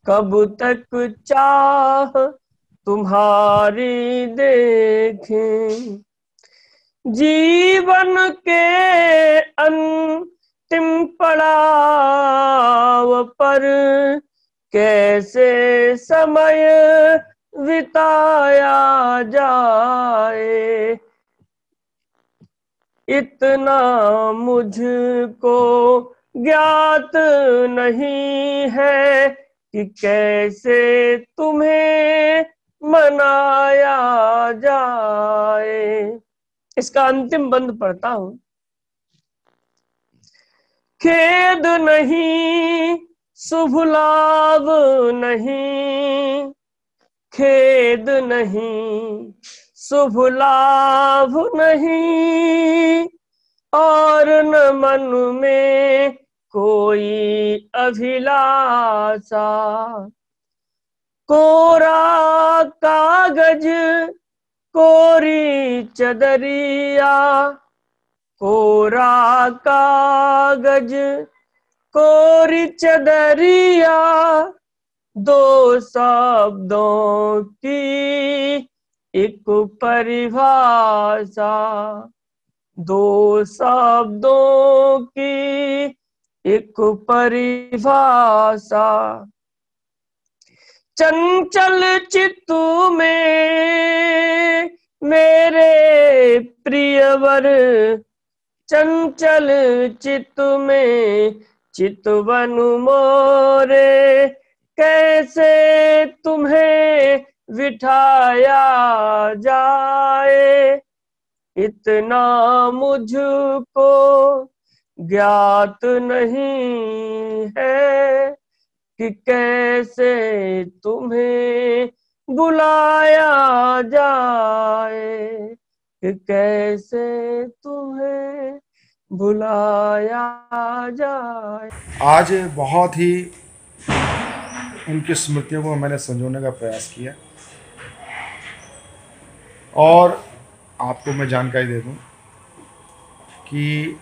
Speaker 16: कब तक चाह तुम्हारी देखें। जीवन के अंतिम पड़ाव पर कैसे समय बिताया जाए। इतना मुझको ज्ञात नहीं है कि कैसे तुम्हें मनाया जाए। इसका अंतिम बंद पढ़ता हूं। खेद नहीं, शुभ लाभ नहीं, खेद नहीं, शुभ लाभ नहीं, और न मन में कोई अभिलाषा। कोरा कागज कोरी चदरिया, कोरा कागज कोरी चदरिया, दो शब्दों की एक परिभाषा, दो शब्दों की एक परिभाषा। चंचल चित्त में मेरे प्रियवर, चंचल चित्त में चितवन मोरे, कैसे तुम्हें बिठाया जाए। इतना मुझको ज्ञात नहीं है कि कैसे तुम्हें बुलाया जाए, कि कैसे तुम्हें बुलाया जाए।
Speaker 9: आज बहुत ही उनकी स्मृतियों को मैंने संजोने का प्रयास किया, और आपको मैं जानकारी दे दूं कि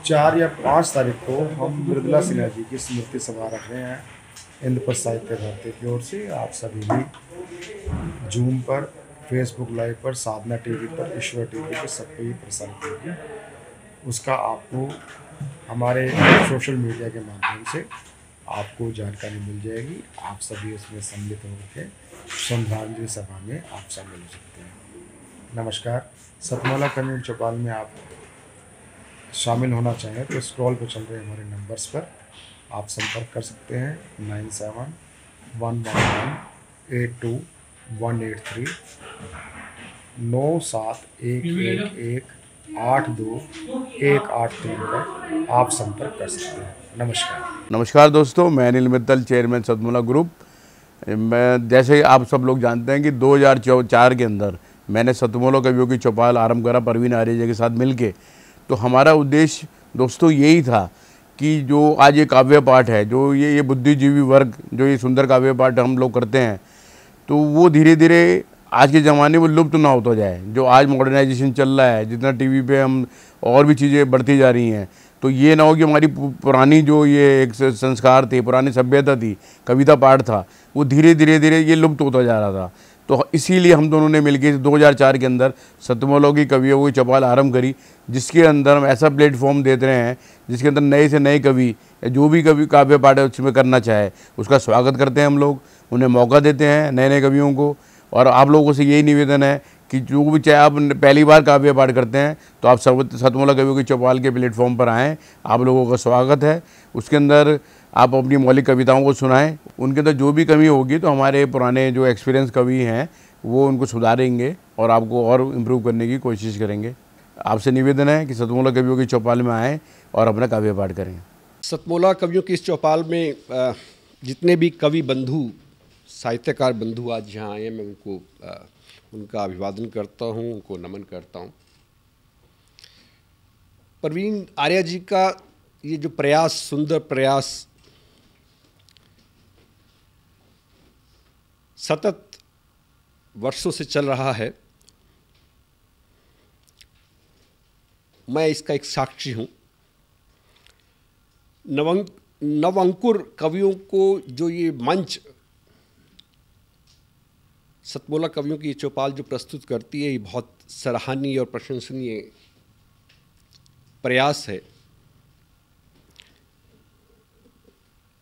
Speaker 9: 4 या 5 तारीख को हम मृदुला सिन्हा जी की स्मृति सभा रख रहे हैं इंद्रप्रस्थ साहित्य भारती की ओर से। आप सभी भी जूम पर, फेसबुक लाइव पर, साधना टीवी पर, ईश्वर टीवी पर सब पे ही प्रसारित होगी। उसका आपको हमारे सोशल मीडिया के माध्यम से आपको जानकारी मिल जाएगी। आप सभी उसमें सम्मिलित होकर श्रद्धांजलि सभा में आप शामिल हो सकते हैं। नमस्कार। सतमोला कम्युनिटी चौपाल में आप शामिल होना चाहें तो स्क्रॉल पर चल रहे हमारे नंबर्स पर आप संपर्क कर सकते हैं। 9711182183 9711182183 पर आप संपर्क कर सकते हैं। नमस्कार।
Speaker 3: नमस्कार दोस्तों, मैं अनिल मित्तल, चेयरमैन सतमोला ग्रुप।
Speaker 1: मैं जैसे आप सब लोग जानते हैं कि 2004 के अंदर मैंने सतमोला कवियों की चौपाल आरंभ करा परवीन आर्य जी के साथ मिलके। तो हमारा उद्देश्य दोस्तों यही था कि जो आज ये काव्य पाठ है, जो ये बुद्धिजीवी वर्ग जो ये सुंदर काव्य पाठ हम लोग करते हैं, तो वो धीरे धीरे आज के ज़माने में लुप्त ना होता जाए। जो आज मॉडर्नाइजेशन चल रहा है, जितना टीवी पे हम और भी चीज़ें बढ़ती जा रही हैं, तो ये ना हो कि हमारी पुरानी जो ये एक संस्कार थे, पुरानी सभ्यता थी, कविता पाठ था, वो धीरे धीरे ये लुप्त होता जा रहा था। तो इसीलिए हम दोनों ने मिलकर 2004 के अंदर सतमोला की कवियों की चौपाल आरंभ करी, जिसके अंदर हम ऐसा प्लेटफॉर्म देते रहे हैं जिसके अंदर नए से नए कवि जो भी कवि काव्य पाठ है उसमें करना चाहे उसका स्वागत करते हैं हम लोग, उन्हें मौका देते हैं नए नए कवियों को। और आप लोगों से यही निवेदन है कि जो भी चाहे आप पहली बार काव्य पाठ करते हैं तो आप सतमोला कवियों की चौपाल के प्लेटफॉर्म पर आएँ, आप लोगों का स्वागत है। उसके अंदर आप अपनी मौलिक कविताओं को सुनाएं, उनके अंदर जो भी कमी होगी तो हमारे पुराने जो एक्सपीरियंस कवि हैं वो उनको सुधारेंगे और आपको और इम्प्रूव करने की कोशिश करेंगे। आपसे निवेदन है कि सतमोला कवियों की चौपाल में आएँ और अपना काव्य पाठ करें।
Speaker 17: सतमोला कवियों की इस चौपाल में जितने भी कवि बंधु, साहित्यकार बंधु आज यहाँ आए हैं, मैं उनको उनका अभिवादन करता हूँ, उनको नमन करता हूँ। परवीन आर्य जी का ये जो प्रयास, सुंदर प्रयास सतत वर्षों से चल रहा है, मैं इसका एक साक्षी हूँ। नवअंकुर कवियों को जो ये मंच सतमोला कवियों की ये चौपाल जो प्रस्तुत करती है, ये बहुत सराहनीय और प्रशंसनीय प्रयास है।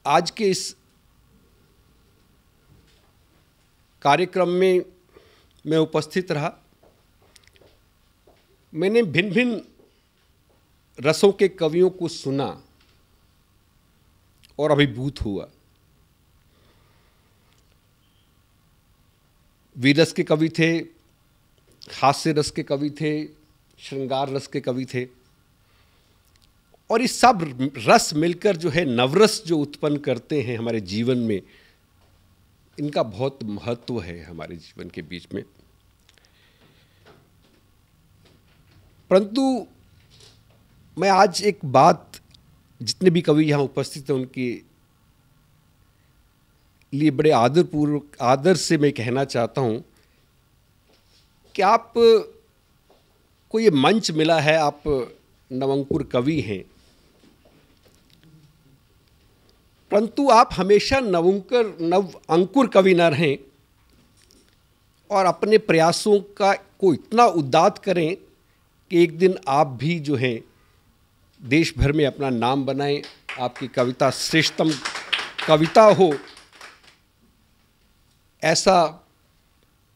Speaker 17: आज के इस कार्यक्रम में मैं उपस्थित रहा। मैंने भिन्न भिन्न रसों के कवियों को सुना और अभिभूत हुआ। वीर रस के कवि थे, हास्य रस के कवि थे, श्रृंगार रस के कवि थे, और ये सब रस मिलकर जो है नवरस जो उत्पन्न करते हैं हमारे जीवन में, इनका बहुत महत्व है हमारे जीवन के बीच में। परंतु मैं आज एक बात जितने भी कवि यहाँ उपस्थित हैं उनके लिए बड़े आदरपूर्वक आदर से मैं कहना चाहता हूँ कि आप को ये मंच मिला है, आप नवअंकुर कवि हैं, परंतु आप हमेशा नव अंकुर कवि न रहें और अपने प्रयासों को इतना उद्दात करें कि एक दिन आप भी जो हैं देश भर में अपना नाम बनाएं, आपकी कविता श्रेष्ठतम कविता हो, ऐसा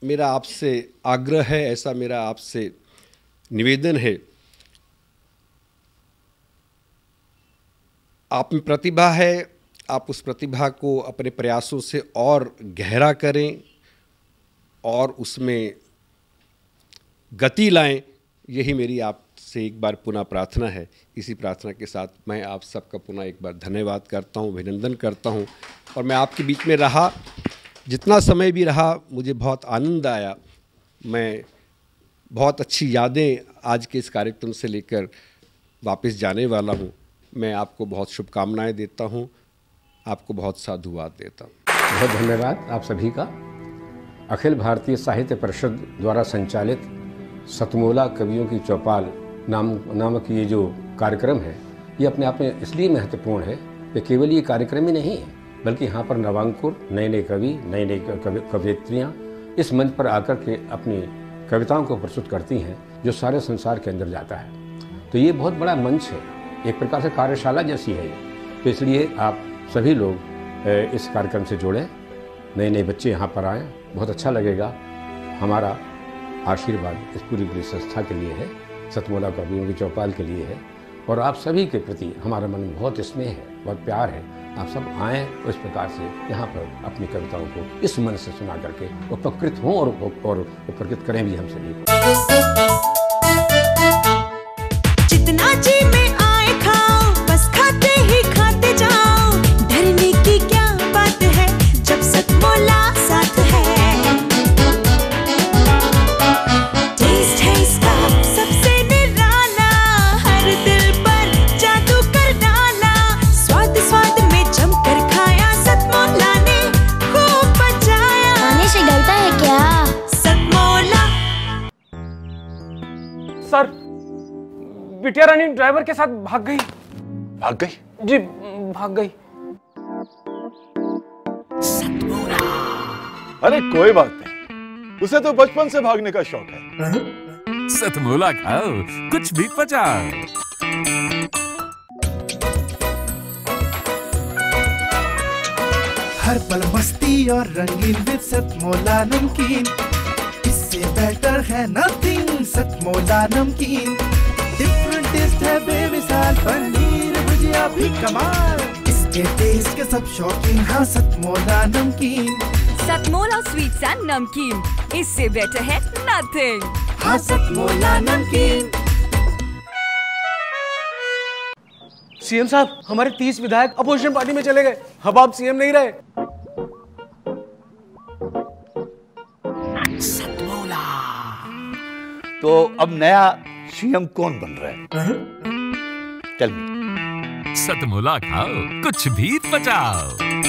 Speaker 17: मेरा आपसे आग्रह है, ऐसा मेरा आपसे निवेदन है। आप में प्रतिभा है, आप उस प्रतिभा को अपने प्रयासों से और गहरा करें और उसमें गति लाएं, यही मेरी आपसे एक बार पुनः प्रार्थना है। इसी प्रार्थना के साथ मैं आप सबका पुनः एक बार धन्यवाद करता हूं, अभिनंदन करता हूं। और मैं आपके बीच में रहा, जितना समय भी रहा, मुझे बहुत आनंद आया। मैं बहुत अच्छी यादें आज के इस कार्यक्रम से लेकर वापस जाने वाला हूं। मैं आपको बहुत शुभकामनाएं देता हूं, आपको बहुत साधुवाद देता हूं।
Speaker 18: बहुत धन्यवाद आप सभी का। अखिल भारतीय साहित्य परिषद द्वारा संचालित सतमोला कवियों की चौपाल नामक ये जो कार्यक्रम है, ये अपने आप में इसलिए महत्वपूर्ण है कि केवल ये कार्यक्रम ही नहीं है, बल्कि यहाँ पर नवांकुर, नए नए कवि, नई नई कवयित्रियाँ इस मंच पर आकर के अपनी कविताओं को प्रस्तुत करती हैं, जो सारे संसार के अंदर जाता है। तो ये बहुत बड़ा मंच है, एक प्रकार से कार्यशाला जैसी है ये। तो इसलिए आप सभी लोग इस कार्यक्रम से जुड़ें, नए नए बच्चे यहाँ पर आएँ, बहुत अच्छा लगेगा। हमारा आशीर्वाद इस पूरी संस्था के लिए है, सतमोला कवियों की चौपाल के लिए है, और आप सभी के प्रति हमारा मन में बहुत स्नेह है, बहुत प्यार है। आप सब आएँ इस प्रकार से यहाँ पर अपनी कविताओं को इस मन से सुना करके उपकृत हों और उपकृत करें भी हम सभी को।
Speaker 7: जितना जी में आए खाओ, बस खाते ही खाते जाओ, डरने की क्या बात है जब सतमोला
Speaker 16: सर, बिटिया रानी ड्राइवर के साथ भाग गई।
Speaker 12: भाग गई?
Speaker 16: जी, भाग गई।
Speaker 12: अरे कोई बात नहीं, उसे तो बचपन से भागने का शौक है।
Speaker 5: सतमोला खाओ, कुछ भी पचाओ।
Speaker 6: हर पल मस्ती और रंगीन विद सतमोला नमकीन, इससे बेटर है नथिंग। सतमोला नमकीन डिफरेंट टेस्ट है बेमिसाल, पनीर भुजिया भी कमाल, इसके टेस्ट के सब शौकीन। हाँ सतमोला नमकीन,
Speaker 13: सतमोला स्वीट्स एंड नमकीन, इससे बेटर है नथिंग।
Speaker 6: हाँ सतमोला नमकीन।
Speaker 4: सीएम साहब, हमारे 30 विधायक अपोजिशन पार्टी में चले गए। अब आप सीएम नहीं रहे।
Speaker 3: सतमोला। तो अब नया सीएम कौन बन रहा है? चल
Speaker 5: सतमोला खाओ, कुछ भी पचाओ।